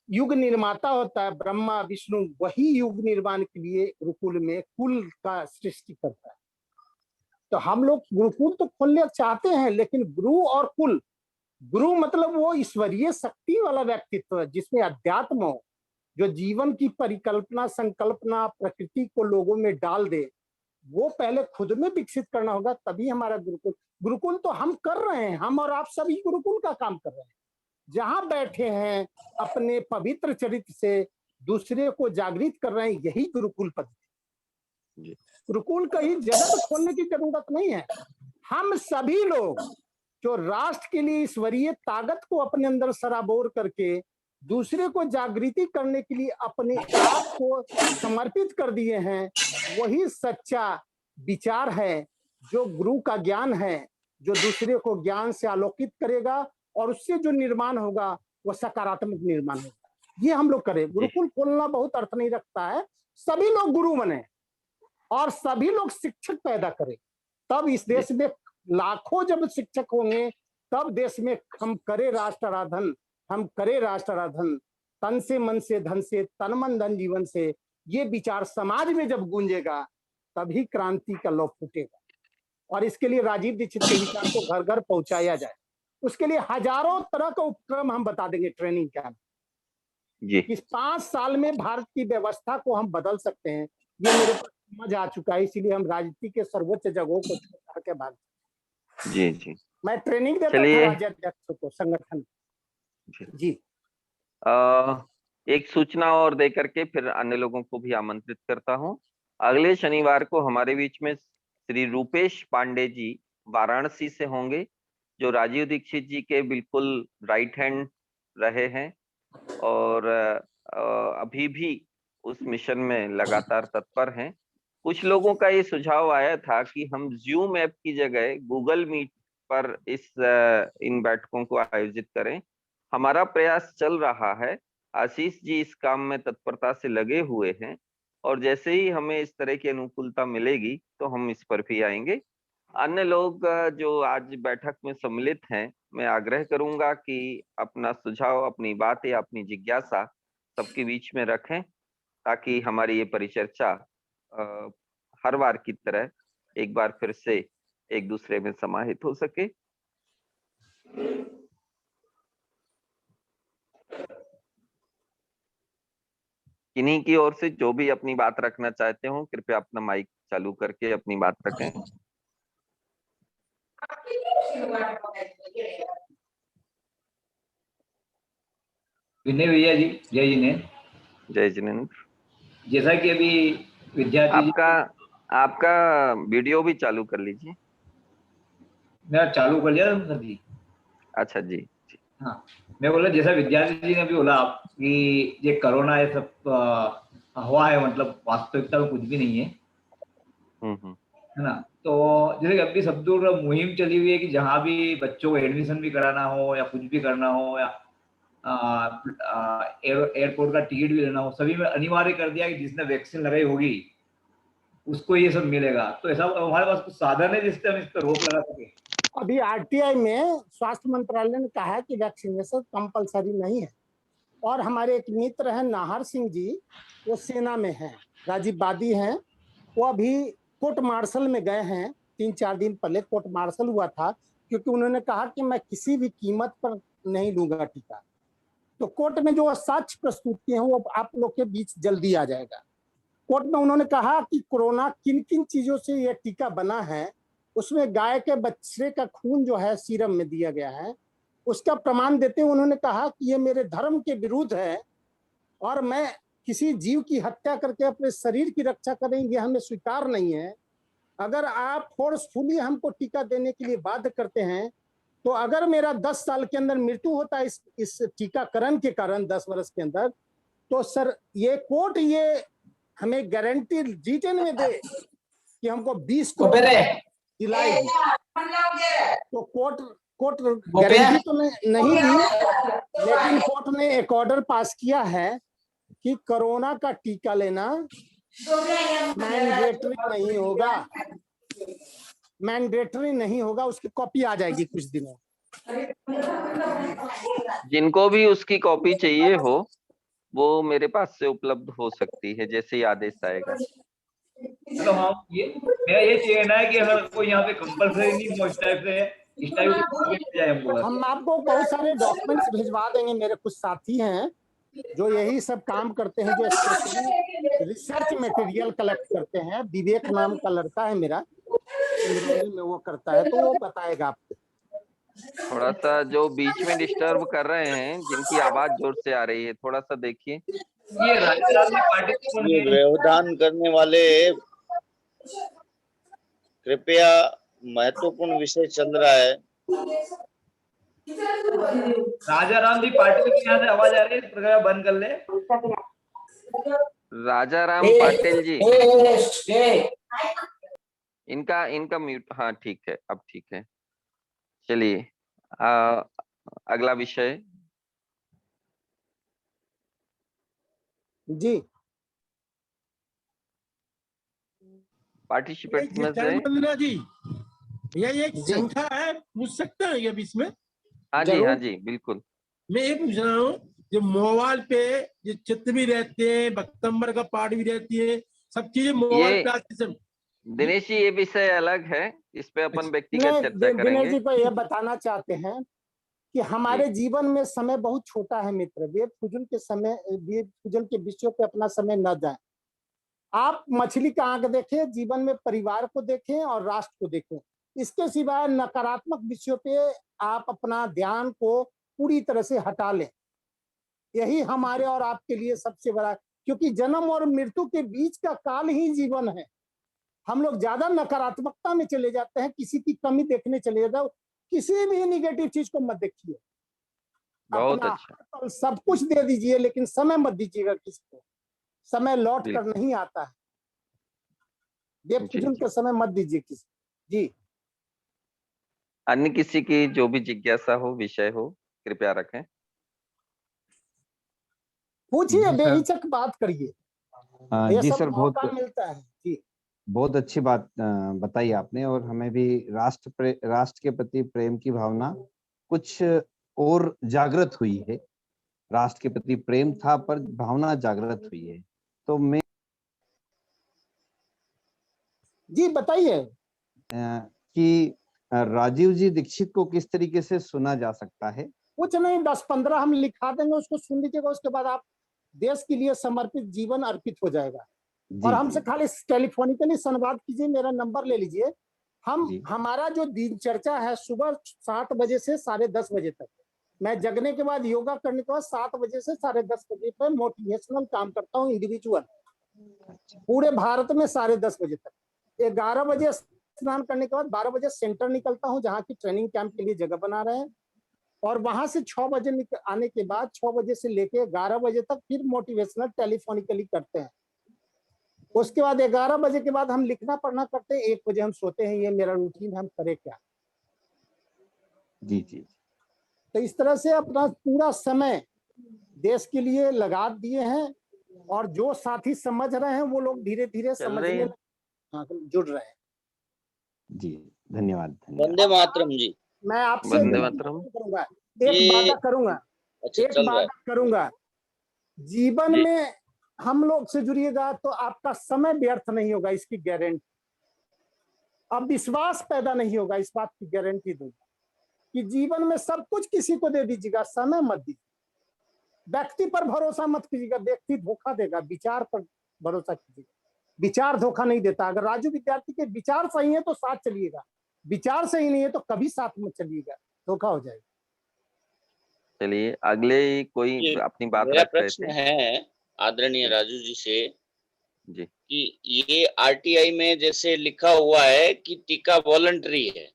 युग निर्माता होता है, ब्रह्मा विष्णु, वही युग निर्माण के लिए गुरुकुल में कुल का सृष्टि करता है। तो हम लोग गुरुकुल तो खोलने चाहते हैं, लेकिन गुरु और कुल, गुरु मतलब वो ईश्वरीय शक्ति वाला व्यक्तित्व जिसमें अध्यात्म हो, जो जीवन की परिकल्पना, संकल्पना, प्रकृति को लोगों में डाल दे, वो पहले खुद में विकसित करना होगा, तभी हमारा गुरुकुल। गुरुकुल तो हम कर रहे हैं, हम और आप सभी गुरुकुल का काम कर रहे हैं। जहां बैठे हैं अपने पवित्र चरित्र से दूसरे को जागृत कर रहे हैं, यही गुरुकुल पद्धति। गुरुकुल कहीं जगत खोलने की जरूरत नहीं है। हम सभी लोग जो राष्ट्र के लिए ईश्वरीय ताकत को अपने अंदर सराबोर करके दूसरे को जागृति करने के लिए अपने आप को समर्पित कर दिए हैं, वही सच्चा विचार है, जो गुरु का ज्ञान है, जो दूसरे को ज्ञान से आलोकित करेगा और उससे जो निर्माण होगा वो सकारात्मक निर्माण होगा। ये हम लोग करें। गुरुकुल खोलना बहुत अर्थ नहीं रखता है। सभी लोग गुरु बने और सभी लोग शिक्षक पैदा करें, तब इस देश में लाखों जब शिक्षक होंगे, तब देश में हम करें राष्ट्र आराधन, हम करें राष्ट्र आराधन, तन से, मन से, धन से, तन मन धन जीवन से। ये विचार समाज में जब गूंजेगा तभी क्रांति का लौ फूटेगा। और इसके लिए राजीव दीक्षित के विचार को घर घर पहुंचाया जाए। उसके लिए हजारों तरह का उपक्रम हम बता देंगे, ट्रेनिंग कैंप। इस 5 साल में भारत की व्यवस्था को हम बदल सकते हैं, ये मेरे पास समझ आ चुका है। इसीलिए हम राजनीति के सर्वोच्च जगहों को छोड़ के भाग। जी मैं ट्रेनिंग देता था राज्याध्यक्ष को, संगठन जी। एक सूचना और देकर के फिर अन्य लोगों को भी आमंत्रित करता हूं। अगले शनिवार को हमारे बीच में श्री रूपेश पांडे जी वाराणसी से होंगे, जो राजीव दीक्षित जी के बिल्कुल राइट हैंड रहे हैं और अभी भी उस मिशन में लगातार तत्पर हैं। कुछ लोगों का ये सुझाव आया था कि हम ज़ूम ऐप की जगह गूगल मीट पर इन बैठकों को आयोजित करें। हमारा प्रयास चल रहा है। आशीष जी इस काम में तत्परता से लगे हुए हैं और जैसे ही हमें इस तरह की अनुकूलता मिलेगी तो हम इस पर भी आएंगे। अन्य लोग जो आज बैठक में सम्मिलित हैं, मैं आग्रह करूंगा कि अपना सुझाव, अपनी बात या अपनी जिज्ञासा सबके बीच में रखें, ताकि हमारी ये परिचर्चा हर बार की तरह एक बार फिर से एक दूसरे में समाहित हो सके। किन्हीं की ओर से जो भी अपनी बात रखना चाहते हो, कृपया अपना माइक चालू करके अपनी बात रखें। विनय भैया जी, जय जिनेन्द्र। जय जिनेन्द्र। जैसा कि अभी विद्यार्थी आपका वीडियो भी चालू कर लीजिए। मैं चालू कर लिया सर जी। अच्छा जी। हाँ, मैं बोला जैसा विद्यार्थी जी ने भी बोला कि ये कोरोना ये सब हुआ है, मतलब वास्तविकता में कुछ भी नहीं है, है ना। तो जैसे अभी सब दूर मुहिम चली हुई है कि जहाँ भी बच्चों को एडमिशन भी कराना हो या कुछ भी करना हो या एयरपोर्ट का टिकट भी लेना हो, सभी में अनिवार्य कर दिया कि जिसने वैक्सीन लगाई होगी उसको ये सब मिलेगा। तो ऐसा हमारे पास कुछ साधन है जिससे हम इस पर रोक लगा सके? अभी आरटीआई में स्वास्थ्य मंत्रालय ने कहा है कि वैक्सीनेशन कंपलसरी नहीं है। और हमारे एक मित्र हैं नाहर सिंह जी, वो सेना में हैं, राजीव बादी हैं, वो अभी कोर्ट मार्शल में गए हैं। 3-4 दिन पहले कोर्ट मार्शल हुआ था, क्योंकि उन्होंने कहा कि मैं किसी भी कीमत पर नहीं लूंगा टीका। तो कोर्ट में जो साक्ष्य प्रस्तुत किए हैं वो आप लोग के बीच जल्दी आ जाएगा। कोर्ट में उन्होंने कहा कि कोरोना किन किन चीजों से यह टीका बना है। उसमें गाय के बछड़े का खून जो है सीरम में दिया गया है, उसका प्रमाण देते हुए उन्होंने कहा कि ये मेरे धर्म के विरुद्ध है और मैं किसी जीव की हत्या करके अपने शरीर की रक्षा करेंगे, हमें स्वीकार नहीं है। अगर आप फोर्सफुली हमको टीका देने के लिए बाध्य करते हैं, तो अगर मेरा 10 साल के अंदर मृत्यु होता है इस टीकाकरण के कारण, 10 वर्ष के अंदर, तो सर ये कोर्ट ये हमें गारंटी रिटन में दे कि हमको 20 करोड़ दिलाएगी। तो कोर्ट गारंटी तो नहीं दी, लेकिन कोर्ट ने एक ऑर्डर पास किया है कि कोरोना का टीका लेना मैंडेटरी नहीं होगा। मैंडेटरी नहीं होगा, उसकी कॉपी आ जाएगी कुछ दिनों। जिनको भी उसकी कॉपी चाहिए हो वो मेरे पास से उपलब्ध हो सकती है जैसे ही आदेश आएगा। तो हम ये मेरा ये कहना है कि अगर कोई यहाँ पे कंपलसरी नहीं हो इस टाइप से हमको। हम आपको बहुत सारे डॉक्यूमेंट्स भिजवा देंगे। मेरे कुछ साथी हैं जो यही सब काम करते हैं, जो रिसर्च मटेरियल कलेक्ट करते हैं। विवेक नाम का लड़का है मेरा, में वो करता है, तो वो बताएगा आपको। थोड़ा सा जो बीच में डिस्टर्ब कर रहे हैं, जिनकी आवाज जोर से आ रही है, थोड़ा सा देखिए। ये व्यवधान करने वाले कृपया, महत्वपूर्ण विषय चल रहा है। राजा राम जी पाटिल की यहाँ से आवाज आ रही है, कृपया बंद कर ले। राजा राम पाटिल जी, इनका म्यूट। हाँ ठीक है, अब ठीक है। चलिए अगला विषय जी। पार्टिसिपेंट में से जी, यह एक शंका है, पूछ सकते हैं ये भी इसमें? हाँ जी बिल्कुल। मैं ये पूछ रहा हूँ, जो मोबाइल पे जो चित्र भी रहते हैं, भक्तम्बर का पाठ भी रहती है, सब चीजें मोबाइल पे। दिनेश जी ये विषय अलग है, इस पे अपन व्यक्तिगत चर्चा करेंगे। दिनेश जी को यह बताना चाहते हैं कि हमारे जीवन में समय बहुत छोटा है मित्र। वेद पूजन के विषयों पे अपना समय न जाए। आप मछली का आंख देखें, जीवन में परिवार को देखें और राष्ट्र को देखें। इसके सिवाय नकारात्मक विषयों पे आप अपना ध्यान को पूरी तरह से हटा लें। यही हमारे और आपके लिए सबसे बड़ा, क्योंकि जन्म और मृत्यु के बीच का काल ही जीवन है। हम लोग ज्यादा नकारात्मकता में चले जाते हैं, किसी की कमी देखने चले जाओ। किसी भी निगेटिव चीज को मत देखिए। बहुत अच्छा। सब कुछ दे दीजिए, लेकिन समय मत दीजिएगा किसी को। समय लौट कर नहीं आता है। देव पूजन के समय मत दीजिए किसी। जी, अन्य किसी की जो भी जिज्ञासा हो, विषय हो, कृपया रखें। पूछिए, बेहिचक बात करिए। जी सर, बहुत मिलता है जी। बहुत अच्छी बात बताई आपने, और हमें भी राष्ट्र के प्रति प्रेम की भावना कुछ और जागृत हुई है। राष्ट्र के प्रति प्रेम था, पर भावना जागृत हुई है। तो मैं जी बताइए कि राजीव जी दीक्षित को किस तरीके से सुना जा सकता है? कुछ नहीं, 10-15 हम लिखा देंगे, उसको सुन लीजिएगा। उसके बाद आप देश के लिए समर्पित जीवन अर्पित हो जाएगा। और हमसे खाली टेलीफोनिकली संवाद कीजिए। मेरा नंबर ले लीजिए। हमारा जो दिनचर्या है, सुबह 7 बजे से 10:30 बजे तक। मैं जगने के बाद, योगा करने के बाद 7 बजे से 10:30 बजे तक मोटिवेशनल काम करता हूँ, इंडिविजुअल, पूरे भारत में 10:30 बजे तक। 11 बजे स्नान करने के बाद 12 बजे सेंटर निकलता हूँ, जहाँ की ट्रेनिंग कैंप के लिए जगह बना रहे हैं। और वहां से 6 बजे आने के बाद 6 बजे से लेके 11 बजे तक फिर मोटिवेशनल टेलीफोनिकली करते हैं। उसके बाद 11 बजे के बाद हम लिखना पढ़ना करते हैं। 1 बजे हम सोते हैं। ये मेरा रूटीन, हम करें क्या। जी जी। तो इस तरह से अपना पूरा समय देश के लिए लगा दिए हैं, और जो साथी समझ रहे हैं वो लोग धीरे धीरे समझने हाँ, जुड़ रहे हैं। जी धन्यवाद धन्यवाद। वंदे मातरम जी। मैं आपसे वंदे मातरम। करूंगा, ये- एक वादा करूंगा, अच्छा एक चल रहा है वादा करूंगा, जीवन जी। में हम लोग से जुड़िएगा तो आपका समय व्यर्थ नहीं होगा, इसकी गारंटी। अब विश्वास पैदा नहीं होगा, इस बात की गारंटी दूंगा कि जीवन में सब कुछ किसी को दे दीजिएगा, समय मत दीजिए। व्यक्ति पर भरोसा मत कीजिएगा, व्यक्ति धोखा देगा। विचार पर भरोसा कीजिएगा, विचार धोखा नहीं देता। अगर राजू विद्यार्थी के विचार सही है तो साथ चलिएगा, विचार सही नहीं है तो कभी साथ मत चलिएगा, धोखा हो जाएगा। चलिए अगले कोई ये अपनी बात मेरा रख रहे प्रश्न थे। है आदरणीय जी। राजू जी से जी कि ये आरटीआई में जैसे लिखा हुआ है कि टीका वॉलंटरी है,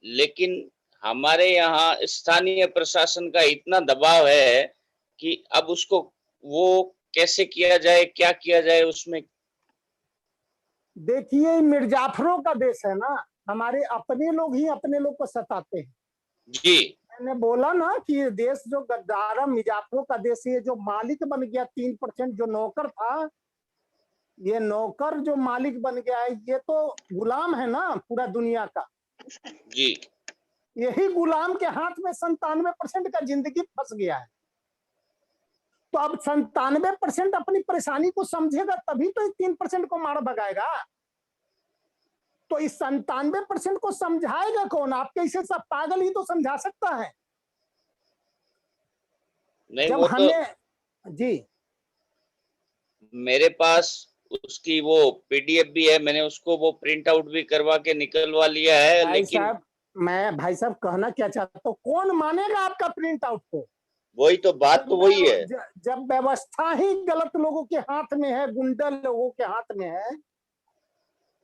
लेकिन हमारे यहाँ स्थानीय प्रशासन का इतना दबाव है कि अब उसको वो कैसे किया जाए, क्या किया जाए उसमें। देखिए मिर्जाफरों का देश है ना, हमारे अपने लोग ही अपने लोग को सताते हैं। जी मैंने बोला ना कि ये देश जो गद्दार मिर्जाफरों का देश है, जो मालिक बन गया 3%, जो नौकर था, ये नौकर जो मालिक बन गया है, ये तो गुलाम है ना पूरा दुनिया का। जी यही गुलाम के हाथ में 97% का जिंदगी फंस गया है। तो अब 97% अपनी परेशानी को समझेगा तभी तो 3% को मार भगाएगा। तो इस 97% को समझाएगा कौन? आपके इसे सब पागल ही तो समझा सकता है। नहीं जब वो हमें तो जी मेरे पास उसकी वो पीडीएफ भी है, मैंने उसको वो प्रिंट आउट भी करवा के निकलवा लिया है। भाई लेकिन साहब, मैं भाई साहब कहना क्या चाहता हूँ, कौन मानेगा आपका प्रिंट आउट को? वही तो बात तो वही है। जब व्यवस्था ही गलत लोगों के हाथ में है, गुंडा लोगों के हाथ में है,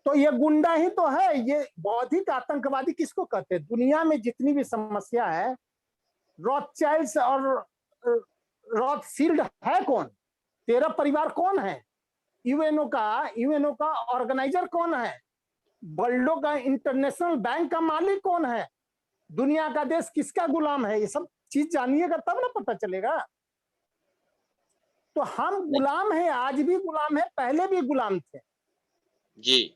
तो ये गुंडा ही तो है। ये बौद्धिक आतंकवादी किसको कहते हैं? दुनिया में जितनी भी समस्या है, रॉथचाइल्ड्स और रॉथशील्ड है कौन? तेरा परिवार कौन है? यूएनओ का ऑर्गेनाइजर कौन है? वर्ल्डो का इंटरनेशनल बैंक का मालिक कौन है? दुनिया का देश किसका गुलाम है? ये सब चीज जानिएगा तब ना पता चलेगा। तो हम गुलाम हैं, आज भी गुलाम है, पहले भी गुलाम थे जी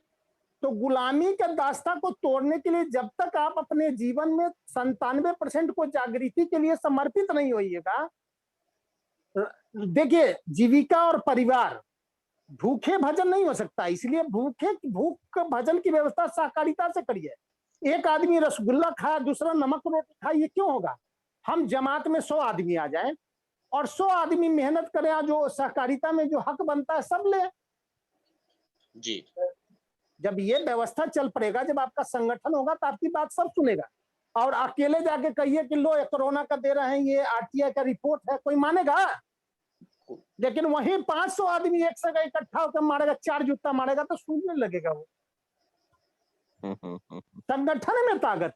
तो गुलामी के दास्ता को तोड़ने के लिए जब तक आप अपने जीवन में 97% को जागृति के लिए समर्पित नहीं होइएगा। देखिए, जीविका और परिवार भूखे भजन नहीं हो सकता, इसलिए भूख भजन की व्यवस्था सहकारिता से करिए। एक आदमी रसगुल्ला खाया, दूसरा नमक रोटी खाए, ये क्यों होगा? हम जमात में 100 आदमी आ जाए और 100 आदमी मेहनत करें, जो सहकारिता में जो हक बनता है सब ले। जी जब ये व्यवस्था चल पड़ेगा, जब आपका संगठन होगा तो आपकी बात सब सुनेगा। और अकेले जाके कहिए कि लो कोरोना का दे रहे हैं, ये आरटीआई का रिपोर्ट है, कोई मानेगा? लेकिन वहीं 500 आदमी एक जगह इकट्ठा होकर मारेगा, 4 जूता मारेगा तो सुनने लगेगा वो। संगठन में ताकत।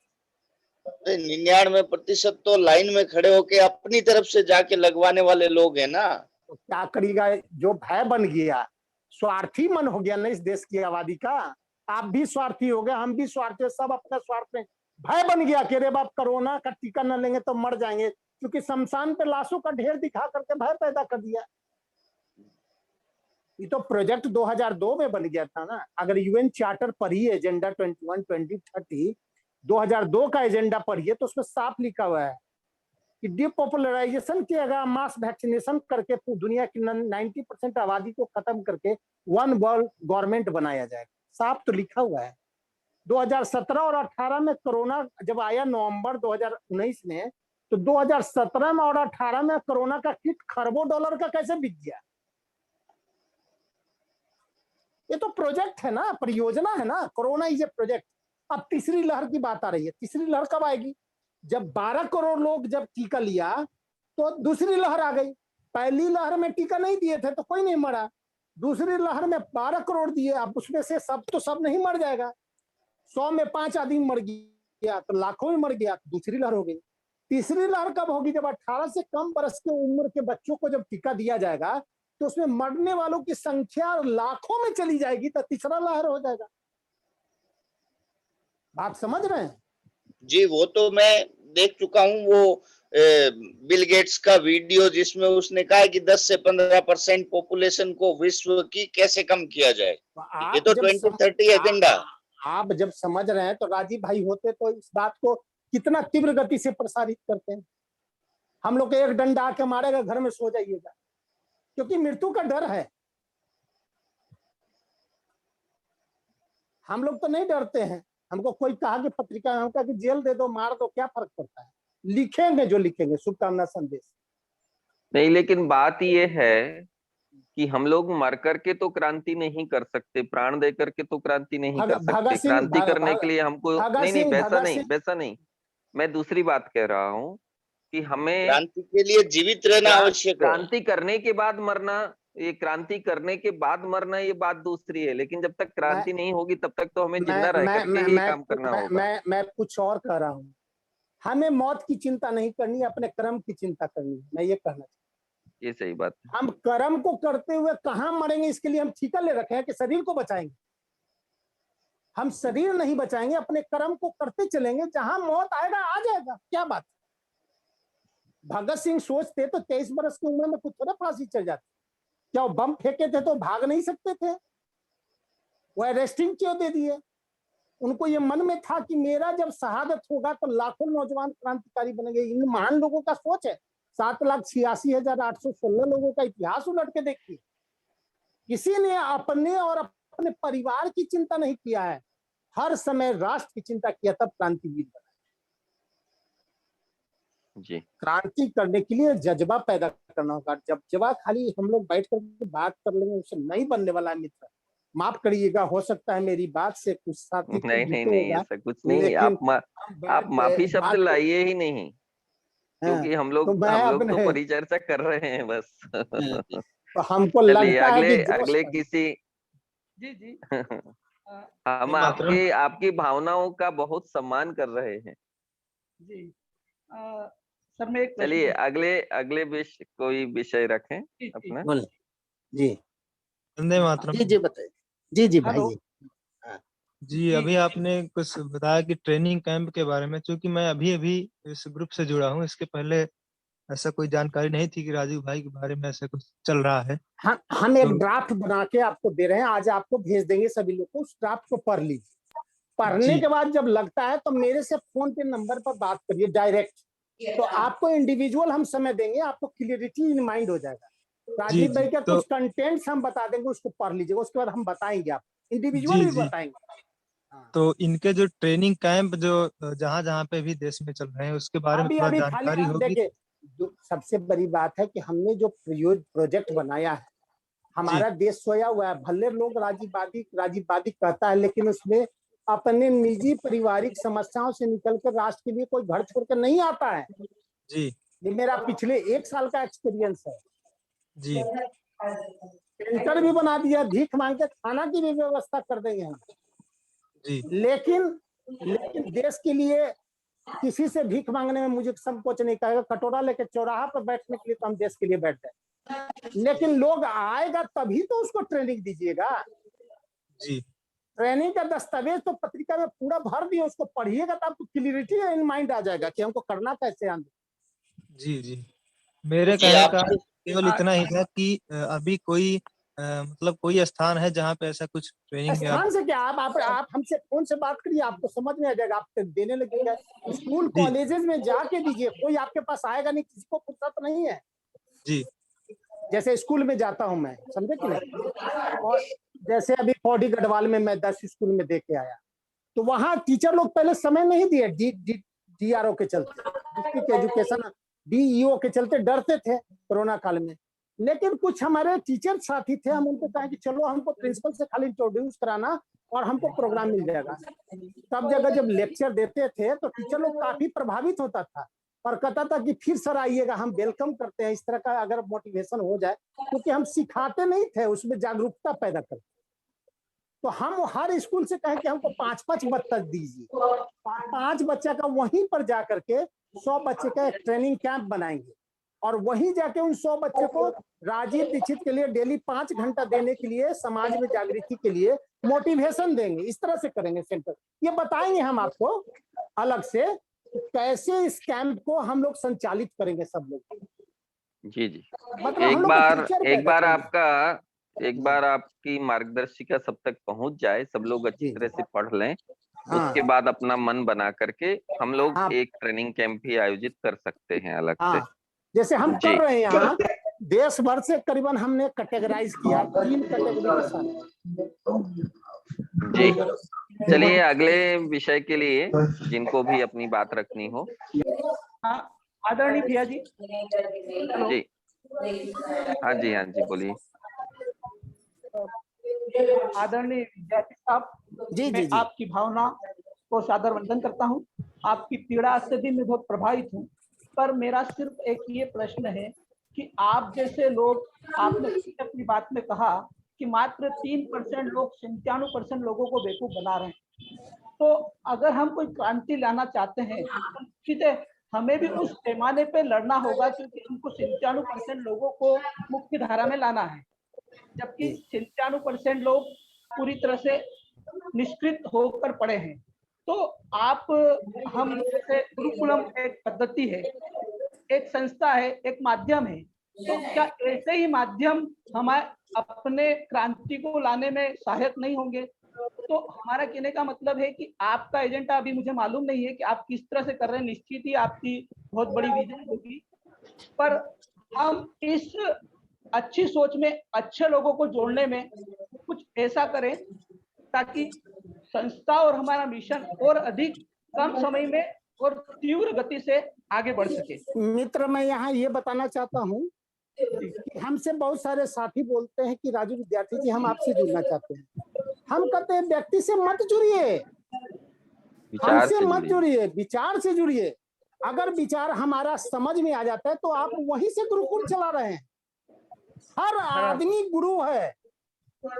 99% तो लाइन में खड़े होके अपनी तरफ से जाके लगवाने वाले लोग हैं ना। तो क्या करिएगा? जो भय बन गया, स्वार्थी मन हो गया ना इस देश की आबादी का। आप भी स्वार्थी हो गए, हम भी स्वार्थी, सब अपने स्वार्थ में भय बन गया कि अरे बाप कोरोना का टीका न लेंगे तो मर जाएंगे, क्योंकि शमशान पे लाशों का ढेर दिखा करके भय पैदा कर दिया। ये तो प्रोजेक्ट 2002 में बन गया था ना। अगर यूएन चार्टर पढ़िए, एजेंडा 21, 2030, 2002 का एजेंडा पढ़िए तो उसमें साफ लिखा हुआ है कि डिपॉपुलराइजेशन के अगर मास वैक्सीनेशन करके दुनिया की 90% आबादी को खत्म करके वन वर्ल्ड गवर्नमेंट बनाया जाएगा। साफ तो लिखा हुआ है। 2017 और 18 में कोरोना जब आया, नवंबर 2019 में, तो 2017 में और 18 में कोरोना का किट खरबों डॉलर का कैसे बिक गया? ये तो प्रोजेक्ट है ना, परियोजना है ना। Corona is a project. अब तीसरी लहर की बात आ रही है। तीसरी लहर कब आएगी? जब 12 करोड़ लोग जब टीका लिया तो दूसरी लहर आ गई। पहली लहर में टीका नहीं दिए थे तो कोई नहीं मरा। दूसरी लहर में 12 करोड़ दिए, अब उसमें से सब नहीं मर जाएगा। 100 में 5 आदमी मर गया तो लाखों में मर गया, तो दूसरी लहर हो गई। तीसरी लहर कब होगी? जब 18 से कम वर्ष की उम्र के बच्चों को जब टीका दिया जाएगा तो उसमें मरने वालों की संख्या लाखों में चली जाएगी, तो तीसरा लहर हो जाएगा। बात समझ रहे हैं? जी वो तो मैं देख चुका हूँ। वो बिल गेट्स का वीडियो जिसमें उसने कहा है कि 10 से 15% पॉपुलेशन को विश्व की कैसे कम किया जाए। ये तो 2030 एजेंडा। आप जब समझ रहे हैं तो राजीव भाई होते तो इस बात को कितना तीव्र गति से प्रसारित करते हैं। हम लोग को एक डंडा आके मारेगा, घर में सो जाइएगा, क्योंकि मृत्यु का डर है। हम लोग तो नहीं डरते हैं। हमको कोई कहा कि पत्रिका, हम कहा कि जेल दे दो, मार दो, क्या फर्क पड़ता है, लिखेंगे जो लिखेंगे, शुभकामना संदेश। नहीं, लेकिन बात ये है कि हम लोग मर करके तो क्रांति नहीं कर सकते, प्राण दे करके तो क्रांति नहीं कर सकते। क्रांति करने के लिए हमको नहीं, वैसा नहीं, मैं दूसरी बात कह रहा हूँ कि हमें क्रांति के लिए जीवित रहना आवश्यक है। क्रांति करने के बाद मरना, ये क्रांति करने के बाद मरना, ये बात दूसरी है। लेकिन जब तक क्रांति नहीं होगी तब तक तो हमें जिंदा रह करके ही काम करना होगा। मैं कुछ और कह रहा हूँ। हमें मौत की चिंता नहीं करनी, अपने कर्म की चिंता करनी है, मैं ये कहना चाहता हूँ। ये सही बात है। हम कर्म को करते हुए कहाँ मरेंगे, इसके लिए हम ठिका ले रखे हैं कि शरीर को बचाएंगे। हम शरीर नहीं बचाएंगे, अपने कर्म को करते चलेंगे, जहां मौत आएगा आ जाएगा, क्या बात। भगत सिंह सोचते तो 23 बरस की उम्र में कुछ थोड़ा फांसी चल जाती। क्या वो बम फेंके थे तो भाग नहीं सकते थे? वो अरेस्टिंग क्यों दे दिए? उनको ये मन में था कि मेरा जब शहादत होगा तो लाखों नौजवान क्रांतिकारी बनेंगे। इन महान लोगों का सोच है। 7,86,816 लोगों का इतिहास उलट के देखिए, किसी ने अपने और अपने परिवार की चिंता नहीं किया है, हर समय राष्ट्र की चिंता किया, तब क्रांतिवीर बना। जी, क्रांति करने के लिए जज्बा पैदा करना होगा। जज्बा खाली हम लोग बैठ कर बात कर लेंगे, उससे नहीं बनने वाला है मित्र। माफ करिएगा, हो सकता है मेरी बात से कुछ साथी नहीं, ऐसा कुछ नहीं। आप माफी शब्द लाइए ही नहीं, क्योंकि हम लोग तो परिचर्चा कर रहे हैं बस। तो हमको लगता है कि अगले किसी जी हम आपकी भावनाओं का बहुत सम्मान कर रहे हैं जी। सर मैं एक चलिए अगले कोई विषय रखें अपना। जी वंदे मातरम। जी बताइए। जी भाई जी, अभी आपने कुछ बताया कि ट्रेनिंग कैंप के बारे में, क्योंकि मैं अभी इस ग्रुप से जुड़ा हूँ। इसके पहले ऐसा कोई जानकारी नहीं थी कि राजीव भाई के बारे में ऐसा कुछ चल रहा है। हम एक ड्राफ्ट बना के आपको दे रहे हैं, आज आपको भेज देंगे सभी लोग को। उस ड्राफ्ट को पढ़ लीजिए। पढ़ने के बाद जब लगता है तो मेरे से फोन पे नंबर पर बात करिए डायरेक्ट, तो आपको इंडिविजुअल हम समय देंगे, आपको क्लियरिटी इन माइंड हो जाएगा। राजीव भाई का कुछ कंटेंट्स हम बता देंगे, उसको पढ़ लीजिएगा, उसके बाद हम बताएंगे, आप इंडिविजुअल भी बताएंगे। तो इनके जो ट्रेनिंग कैंप जो जहाँ पे भी देश में चल रहे हैं उसके बारे में थोड़ा जानकारी होगी। देखिए, सबसे बड़ी बात है कि हमने जो प्रोजेक्ट बनाया है, हमारा देश सोया हुआ है। भले लोग राजीववादी कहता है, लेकिन उसमें अपने निजी पारिवारिक समस्याओं से निकलकर राष्ट्र के लिए कोई घर छोड़कर नहीं आता है। जी, ये मेरा पिछले 1 साल का एक्सपीरियंस है जी। सेंटर भी बना दिया, भीख मांग के खाना की भी व्यवस्था कर देंगे हम जी। लेकिन देश के लिए किसी से भीख मांगने में मुझे संकोच नहीं करेगा। कटोरा लेके चौराहा पर बैठने के लिए तो हम देश के लिए बैठ गए, लेकिन लोग आएगा तभी तो उसको ट्रेनिंग दीजिएगा। जी, ट्रेनिंग का दस्तावेज तो पत्रिका में पूरा भर दिए, उसको पढ़िएगा तो आपको क्लियरिटी इन माइंड आ जाएगा कि हमको करना कैसे है। जी। मेरे कहने का केवल इतना ही था कि अभी कोई मतलब कोई स्थान है जहाँ पे ऐसा कुछ ट्रेनिंग स्थान से क्या, आप हमसे फोन से बात करिए, आपको समझ में आ जाएगा। आप देने लगेगा, स्कूल कॉलेजेस में जाके दीजिए, कोई आपके पास आएगा नहीं, किसी को फुर्सत नहीं है। जी, जैसे स्कूल में जाता हूँ मैं, समझे कि नहीं। और जैसे अभी पौड़ी गढ़वाल में मैं 10 स्कूल में दे के आया, तो वहाँ टीचर लोग पहले समय नहीं दिए, DRO के चलते, डिस्ट्रिक्ट एजुकेशन DEO के चलते डरते थे कोरोना काल में। लेकिन कुछ हमारे टीचर साथी थे, हम उनको कहा कि चलो हमको प्रिंसिपल से खाली इंट्रोड्यूस कराना और हमको प्रोग्राम मिल जाएगा। तब जगह जब लेक्चर देते थे तो टीचर लोग काफी प्रभावित होता था और कहता था कि फिर सर आइएगा, हम वेलकम करते हैं। इस तरह का अगर मोटिवेशन हो जाए, क्योंकि हम सिखाते नहीं थे, उसमें जागरूकता पैदा करते। तो हम हर स्कूल से कहें कि हमको 5-5 बच्चा दीजिए, 5 बच्चा का वहीं पर जाकर के 100 बच्चे का एक ट्रेनिंग कैंप बनाएंगे और वहीं जाके उन 100 बच्चे को राजीव दीक्षित के लिए डेली 5 घंटा देने के लिए, समाज में जागृति के लिए मोटिवेशन देंगे। इस तरह से करेंगे सेंटर, ये बताएंगे हम आपको अलग से कैसे इस कैंप को हम लोग संचालित करेंगे सब लोग। जी जी, मतलब हम लोग टीचर एक बार पैदा एक बार आपकी मार्गदर्शिका सब तक पहुंच जाए, सब लोग अच्छी तरह से पढ़ लें, हाँ उसके बाद अपना मन बना करके हम लोग हाँ एक ट्रेनिंग कैंप भी आयोजित कर सकते हैं अलग से। हाँ, जैसे हम जी कर रहे हैं यहाँ देश भर से करीबन हमने कैटेगराइज किया 3 कैटेगरी के साथ। जी, चलिए अगले विषय के लिए जिनको भी अपनी बात रखनी हो। हाँ, आदरणीय भैया जी। जी हाँ जी, हाँ जी, बोलिए। आदरणीय विद्यार्थी साहब, जी मैं जी जी आपकी भावना को सादर वंदन करता हूँ। आपकी पीड़ा से भी मैं बहुत प्रभावित हूँ, पर मेरा सिर्फ एक ये प्रश्न है कि आप जैसे लोग, आपने अपनी बात में कहा कि मात्र 3% लोग 97% लोगों को बेवकूफ बना रहे हैं। तो अगर हम कोई क्रांति लाना चाहते हैं तो निश्चित है हमें भी उस पैमाने पे लड़ना होगा, क्योंकि हमको 97% लोगों को मुख्य धारा में लाना है, जबकि 97% लोग पूरी तरह से निष्क्रिय होकर पड़े हैं। तो आप, हम जैसे गुरुकुलम एक पद्धति है, एक संस्था है, एक माध्यम है, तो क्या ऐसे ही माध्यम हमारे अपने क्रांति को लाने में सहायक नहीं होंगे? तो हमारा कहने का मतलब है कि आपका एजेंडा अभी मुझे मालूम नहीं है कि आप किस तरह से कर रहे हैं, निश्चित ही आपकी बहुत बड़ी विजन होगी, पर हम इस अच्छी सोच में अच्छे लोगों को जोड़ने में कुछ ऐसा करें ताकि संस्था और हमारा मिशन और अधिक कम समय में और तीव्र गति से आगे बढ़ सके। मित्र, मैं यहाँ ये बताना चाहता हूँ कि हमसे बहुत सारे साथी बोलते हैं कि राजू विद्यार्थी जी हम आपसे जुड़ना चाहते हैं। हम कहते हैं व्यक्ति से मत जुड़िए, हमसे मत जुड़िए, विचार से जुड़िए। अगर विचार हमारा समझ में आ जाता है तो आप वहीं से गुरुकुल चला रहे हैं। हर आदमी गुरु है,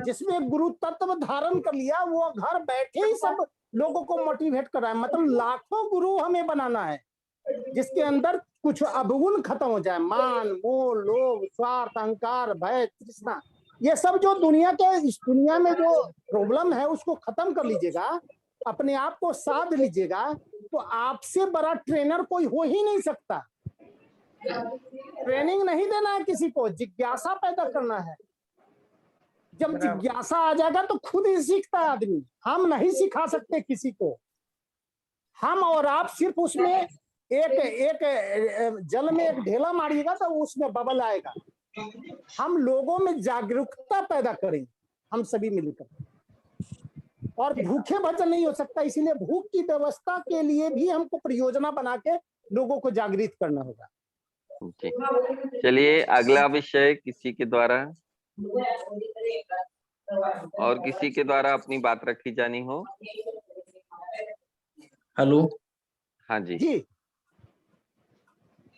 जिसमें गुरु तत्व धारण कर लिया वो घर बैठे ही सब लोगों को मोटिवेट कर रहा है। मतलब लाखों गुरु हमें बनाना है जिसके अंदर कुछ अवगुण खत्म हो जाए, मान मोह लोभ स्वार्थ अहंकार भय तृष्णा, ये सब जो दुनिया के, इस दुनिया में जो प्रॉब्लम है उसको खत्म कर लीजिएगा, अपने आप को साध लीजिएगा, तो आपसे बड़ा ट्रेनर कोई हो ही नहीं सकता। ट्रेनिंग नहीं देना है किसी को, जिज्ञासा पैदा करना है। जब जिज्ञासा आ जाएगा तो खुद ही सीखता है आदमी, हम नहीं सिखा सकते किसी को। हम और आप सिर्फ उसमें एक जल में एक ढेला मारिएगा तो उसमें बबल आएगा। हम लोगों में जागरूकता पैदा करेंगे, हम सभी मिलकर। और भूखे भजन नहीं हो सकता, इसीलिए भूख की व्यवस्था के लिए भी हमको परियोजना बना के लोगों को जागृत करना होगा। चलिए अगला विषय किसी के द्वारा और किसी के द्वारा अपनी बात रखी जानी हो। हेलो, हाँ जी जी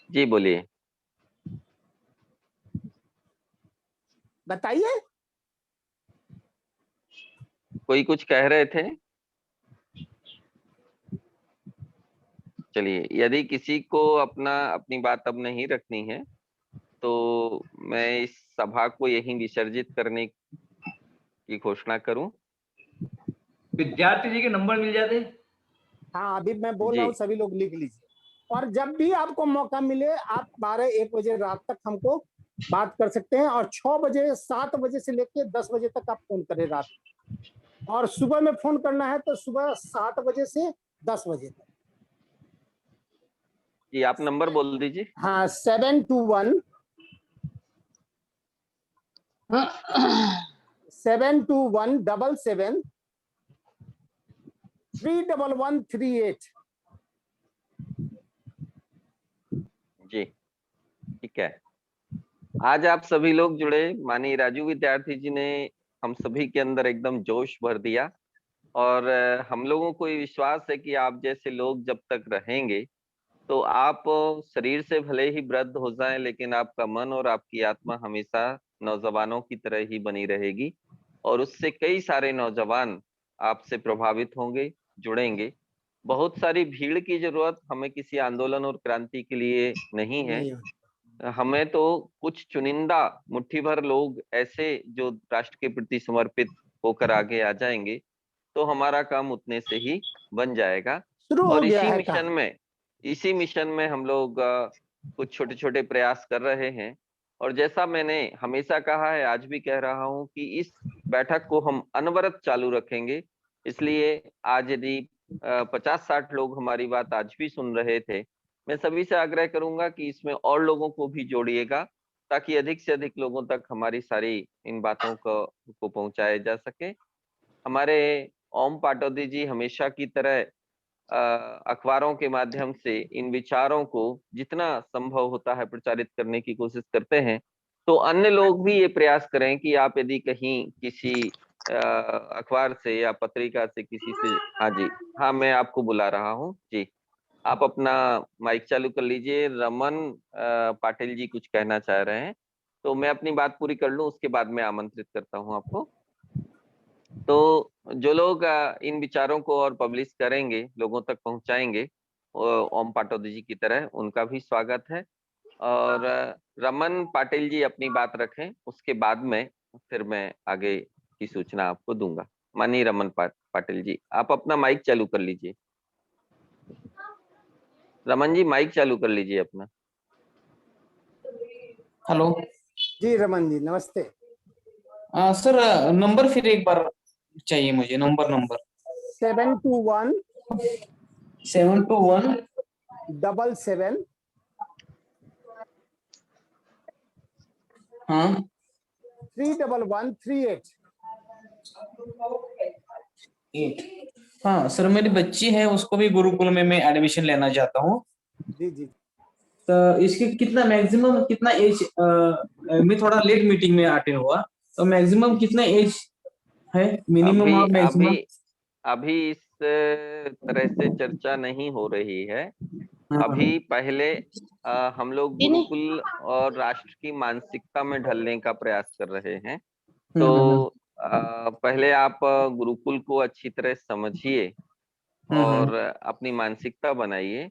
जी, बोलिए, बताइए। कोई कुछ कह रहे थे? चलिए, यदि किसी को अपनी बात अब नहीं रखनी है तो मैं इस सभा को यहीं विसर्जित करने की घोषणा करूं। विद्यार्थी जी के नंबर मिल जाते? हाँ, अभी मैं बोल रहा हूँ, सभी लोग लिख लीजिए। और जब भी आपको मौका मिले आप 12-1 बजे रात तक हमको बात कर सकते हैं, और 6 बजे 7 बजे से लेके 10 बजे तक आप फोन करें रात। और सुबह में फोन करना है तो सुबह 7 बजे से 10 बजे तक। जी, आप नंबर बोल दीजिए। हाँ, 721 721 31138। जी ठीक है। आज आप सभी लोग जुड़े, माननीय राजू विद्यार्थी जी ने हम सभी के अंदर एकदम जोश भर दिया, और हम लोगों को ये विश्वास है कि आप जैसे लोग जब तक रहेंगे तो आप शरीर से भले ही वृद्ध हो जाएं, लेकिन आपका मन और आपकी आत्मा हमेशा नौजवानों की तरह ही बनी रहेगी, और उससे कई सारे नौजवान आपसे प्रभावित होंगे, जुड़ेंगे। बहुत सारी भीड़ की जरूरत हमें किसी आंदोलन और क्रांति के लिए नहीं है। हमें तो कुछ चुनिंदा मुट्ठी भर लोग ऐसे जो राष्ट्र के प्रति समर्पित होकर आगे आ जाएंगे तो हमारा काम उतने से ही बन जाएगा। और इसी मिशन में इसी मिशन में हम लोग कुछ छोटे छोटे प्रयास कर रहे हैं। और जैसा मैंने हमेशा कहा है, आज भी कह रहा हूं कि इस बैठक को हम अनवरत चालू रखेंगे। इसलिए आज यदि 50-60 लोग हमारी बात आज भी सुन रहे थे, मैं सभी से आग्रह करूंगा कि इसमें और लोगों को भी जोड़िएगा, ताकि अधिक से अधिक लोगों तक हमारी सारी इन बातों को पहुंचाया जा सके। हमारे ओम पाटौदी जी हमेशा की तरह अखबारों के माध्यम से इन विचारों को जितना संभव होता है प्रचारित करने की कोशिश करते हैं। तो अन्य लोग भी ये प्रयास करें कि आप यदि कहीं किसी अखबार से या पत्रिका से किसी से, हाँ जी, हाँ मैं आपको बुला रहा हूँ जी, आप अपना माइक चालू कर लीजिए। रमन पाटिल जी कुछ कहना चाह रहे हैं, तो मैं अपनी बात पूरी कर लूं, उसके बाद मैं आमंत्रित करता हूं आपको। तो जो लोग इन विचारों को और पब्लिश करेंगे, लोगों तक पहुंचाएंगे, ओम पाटौदी जी की तरह, उनका भी स्वागत है। और रमन पाटिल जी अपनी बात रखें, उसके बाद में फिर मैं आगे की सूचना आपको दूंगा। माननीय रमन पाटिल जी, आप अपना माइक चालू कर लीजिए। रमन जी माइक चालू कर लीजिए अपना। हेलो जी रमन जी नमस्ते। सर, नंबर फिर एक बार चाहिए मुझे, नंबर 721 721 हाँ 31138। हाँ सर, मेरी बच्ची है, उसको भी गुरुकुल में मैं एडमिशन लेना चाहता हूँ। जी जी। तो इसके कितना मैक्सिमम कितना एज, मैं थोड़ा लेट मीटिंग में अटेंड हुआ, तो मैक्सिमम कितना एज है, मिनिमम अभी और मैक्सिमम? अभी अभी इस तरह से चर्चा नहीं हो रही है। अभी पहले हम लोग गुरुकुल और राष्ट्र की मानसिकता में ढलने का प्रयास कर रहे हैं। तो पहले आप गुरुकुल को अच्छी तरह समझिए और अपनी मानसिकता बनाइए।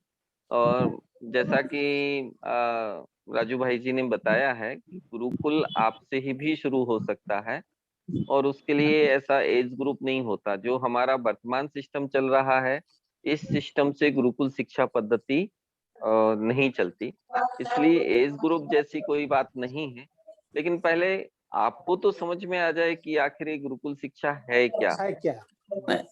और जैसा कि राजू भाई जी ने बताया है कि गुरुकुल आपसे ही भी शुरू हो सकता है, और उसके लिए ऐसा एज ग्रुप नहीं होता। जो हमारा वर्तमान सिस्टम चल रहा है, इस सिस्टम से गुरुकुल शिक्षा पद्धति नहीं चलती। इसलिए एज ग्रुप जैसी कोई बात नहीं है। लेकिन पहले आपको तो समझ में आ जाए कि आखिर ये गुरुकुल शिक्षा है क्या,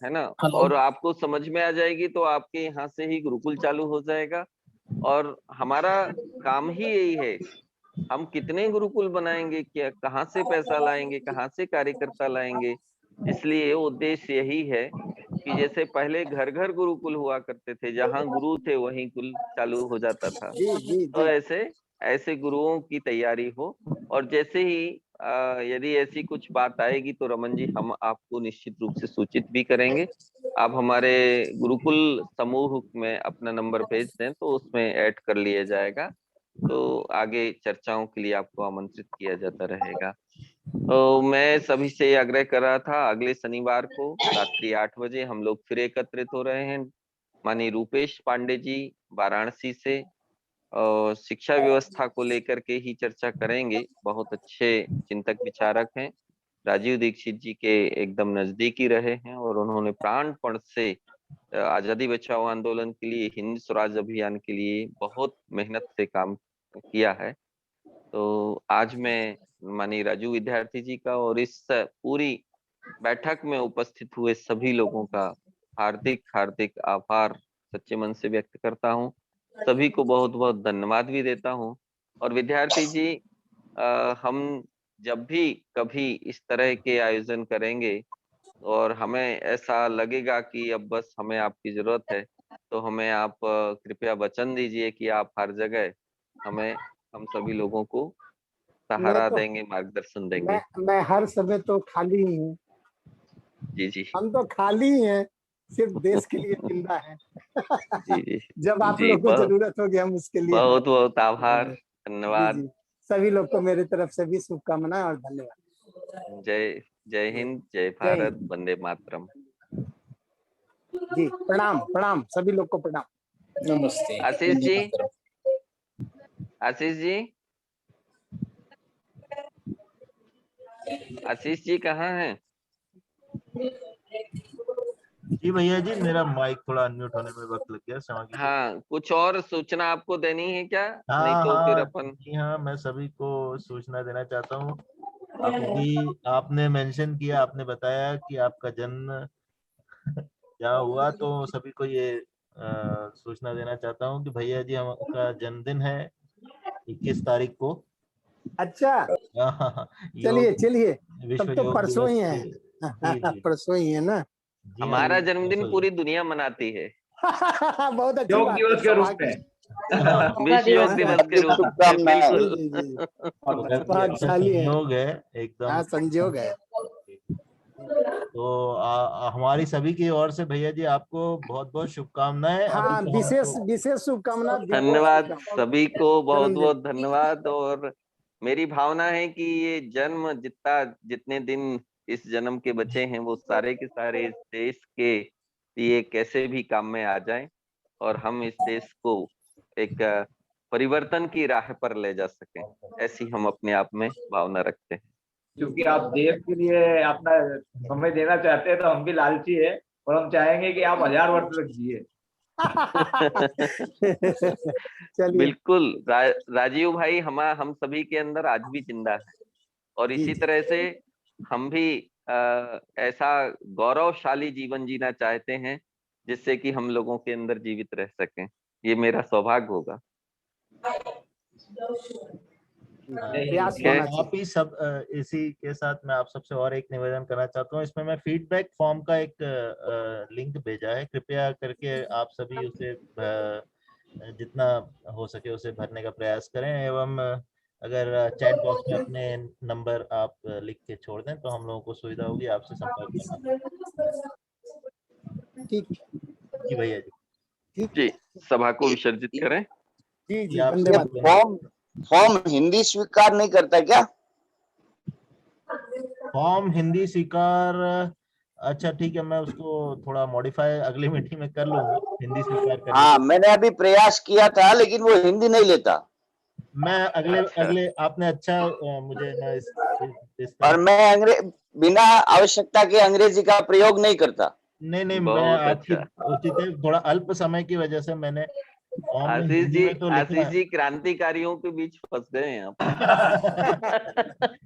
है ना। और आपको समझ में आ जाएगी तो आपके यहाँ से ही गुरुकुल चालू हो जाएगा। और हमारा काम ही यही है, हम कितने गुरुकुल बनाएंगे, क्या कहाँ से पैसा लाएंगे, कहाँ से कार्यकर्ता लाएंगे। इसलिए उद्देश्य यही है कि जैसे पहले घर घर गुरुकुल हुआ करते थे, जहाँ गुरु थे वहीं कुल चालू हो जाता था। तो ऐसे ऐसे गुरुओं की तैयारी हो। और जैसे ही यदि ऐसी कुछ बात आएगी तो रमन जी हम आपको निश्चित रूप से सूचित भी करेंगे। आप हमारे गुरुकुल समूह में अपना नंबर भेज दें तो उसमें ऐड कर लिया जाएगा। तो आगे चर्चाओं के लिए आपको आमंत्रित किया जाता रहेगा। तो मैं सभी से आग्रह कर रहा था, अगले शनिवार को रात्रि 8 बजे हम लोग फिर एकत्रित हो रहे हैं। माननीय रूपेश पांडे जी वाराणसी से और शिक्षा व्यवस्था को लेकर के ही चर्चा करेंगे। बहुत अच्छे चिंतक विचारक हैं, राजीव दीक्षित जी के एकदम नजदीकी रहे हैं, और उन्होंने प्राणपण से आजादी बचाओ आंदोलन के लिए, हिंद स्वराज अभियान के लिए बहुत मेहनत से काम किया है। तो आज मैं माननीय राजू विद्यार्थी जी का और इस पूरी बैठक में उपस्थित हुए सभी लोगों का हार्दिक हार्दिक आभार सच्चे मन से व्यक्त करता हूँ। सभी को बहुत बहुत धन्यवाद भी देता हूँ। और विद्यार्थी जी, हम जब भी कभी इस तरह के आयोजन करेंगे और हमें ऐसा लगेगा कि अब बस हमें आपकी जरूरत है, तो हमें आप कृपया वचन दीजिए कि आप हर जगह हमें, हम सभी लोगों को सहारा देंगे, मार्गदर्शन देंगे। मैं हर समय तो खाली ही हूँ। जी जी, हम तो खाली ही हैं, सिर्फ देश के लिए जिंदा हैं। जी जी जब आप जी, लोग को जरूरत होगी हम उसके लिए हैं। बहुत बहुत आभार, जी धन्यवाद। जी, सभी लोग को मेरी तरफ से भी शुभकामनाएं और धन्यवाद। जय जय हिंद, जय भारत, वंदे मातरम। जी प्रणाम प्रणाम, सभी लोग को प्रणाम। नमस्ते। आशीष जी, आशीष जी, आशीष जी कहाँ हैं? जी भैया जी, मेरा माइक थोड़ा अनम्यूट होने में वक्त लग गया, क्षमा कीजिए। हाँ, कुछ और सूचना आपको देनी है क्या? नहीं हाँ तो फिर हाँ अपन जी हाँ, मैं सभी को सूचना देना चाहता हूँ। अभी आपने मेंशन किया, आपने बताया कि आपका जन्म जहाँ हुआ, तो सभी को ये सूचना देना चाहता हूँ कि भैया जी हमारा जन्मदिन है 21 तारीख को। अच्छा, चलिए योग चलिए, विश्व तब तो योग परसों दिवस ही के। है। जी जी परसों ही है ना। जी हाँ हमारा जी, जन्मदिन परसों ही। पूरी दुनिया मनाती है बहुत अच्छी योग बात है, दिवस के रूप सौभाग्य। में। विश्व योग दिवस के रूप में, बिल्कुल। जी जी जी, तो भाग्यशाली है। संयोग है एकदम। हाँ, संजोग है। तो हमारी सभी की ओर से भैया जी आपको बहुत बहुत शुभकामनाएं। अभी हाँ, तो विशेष हमको विशेष शुभकामना। धन्यवाद सभी को, बहुत जन्मदिन। बहुत धन्यवाद। और मेरी भावना है कि ये जन्म जितने दिन इस जन्म के बचे हैं, वो सारे के सारे इस देश के लिए कैसे भी काम में आ जाएं और हम इस देश को एक परिवर्तन की राह पर ले जा सकें, ऐसी हम अपने आप में भावना रखते हैं। क्योंकि आप देश के लिए अपना समय देना चाहते हैं, तो हम भी लालची है और हम चाहेंगे कि आप 1000 वर्ष तक जिए। चलिए बिल्कुल राजीव भाई, हम सभी के अंदर आज भी जिंदा है, और जी इसी जी। तरह से हम भी ऐसा गौरवशाली जीवन जीना चाहते हैं जिससे कि हम लोगों के अंदर जीवित रह सकें। ये मेरा सौभाग्य होगा। प्रयास ठीक है, होना आप ही सब इसी के साथ मैं आप सबसे और एक निवेदन करना चाहता हूँ। इसमें मैं फीडबैक फॉर्म का एक लिंक भेजा है, कृपया करके आप सभी उसे जितना हो सके उसे भरने का प्रयास करें। एवं अगर चैट बॉक्स में अपने नंबर आप लिख के छोड़ दें तो हम लोगों को सुविधा होगी आपसे संपर्क करने में। ठीक जी भैया जी। ठीक जी, सभा को विसर्जित करें। जी जी जी, आप धन्यवाद। फॉर्म हिंदी स्वीकार नहीं करता क्या? फॉर्म हिंदी स्वीकार, अच्छा ठीक है, मैं उसको थोड़ा मॉडिफाई अगली मीटिंग में कर लूंगा, हिंदी स्वीकार करने हाँ, के। मैंने अभी प्रयास किया था लेकिन वो हिंदी नहीं लेता। मैं अगले अच्छा। अगले आपने अच्छा मुझे ना इस और तरह। मैं बिना आवश्यकता के अंग्रेजी का प्रयोग नहीं करता। नहीं मैं बहुत आपकी अच्छा। उचित है, थोड़ा अल्प समय की वजह से मैंने फॉर्म में हिंदी में तो लिखा आशीष है। जी क्रांतिकारियों के बीच फंस गए हैं आप।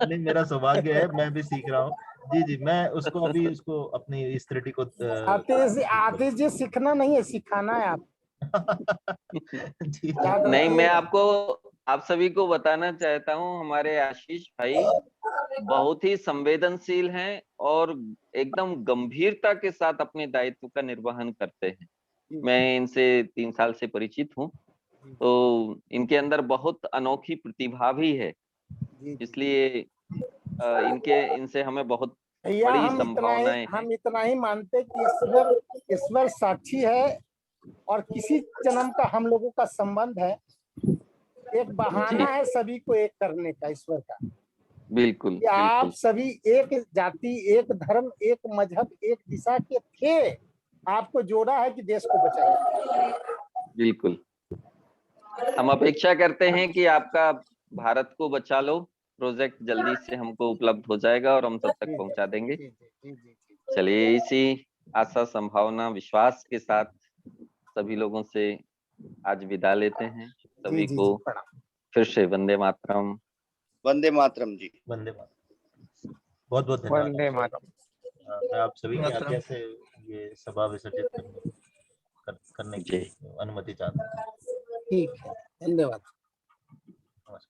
नहीं, मेरा सौभाग्य है, मैं भी सीख रहा हूँ। जी जी, मैं उसको अभी उसको अपनी इस त्रुटि को आतिश जी, सीखना नहीं है, सिखाना है आप। जी याद नहीं, मैं रखिएगा। आप सभी को बताना चाहता हूँ, हमारे आशीष भाई बहुत ही संवेदनशील हैं और एकदम गंभीरता के साथ अपने दायित्व का निर्वहन करते हैं। मैं इनसे 3 साल से परिचित हूँ, तो इनके अंदर बहुत अनोखी प्रतिभा भी है, इसलिए इनसे हमें बहुत भैया, बड़ी संभावनाएं हैं। हम इतना ही मानते कि ईश्वर साक्षी है और किसी जन्म का हम लोगों का संबंध है, एक बहाना है सभी को एक करने का ईश्वर का। बिल्कुल कि आप सभी एक जाति, एक धर्म, एक मजहब, एक दिशा के थे, आपको जोड़ा है कि देश को बचाइए। बिल्कुल, हम अपेक्षा करते हैं कि आपका भारत को बचा लो प्रोजेक्ट जल्दी से हमको उपलब्ध हो जाएगा और हम सब तक पहुंचा देंगे। चलिए, इसी आशा, संभावना, विश्वास के साथ सभी लोगों से आज विदा लेते हैं। सभी को फिर से वंदे मातरम। वंदे मातरम जी। वंदे मातरम। बहुत बहुत धन्यवाद। वंदे मातरम। मैं आप सभी की आज्ञा से ये सभा विसर्जित करने की अनुमति चाहता हूँ। ठीक है, धन्यवाद। नमस्कार।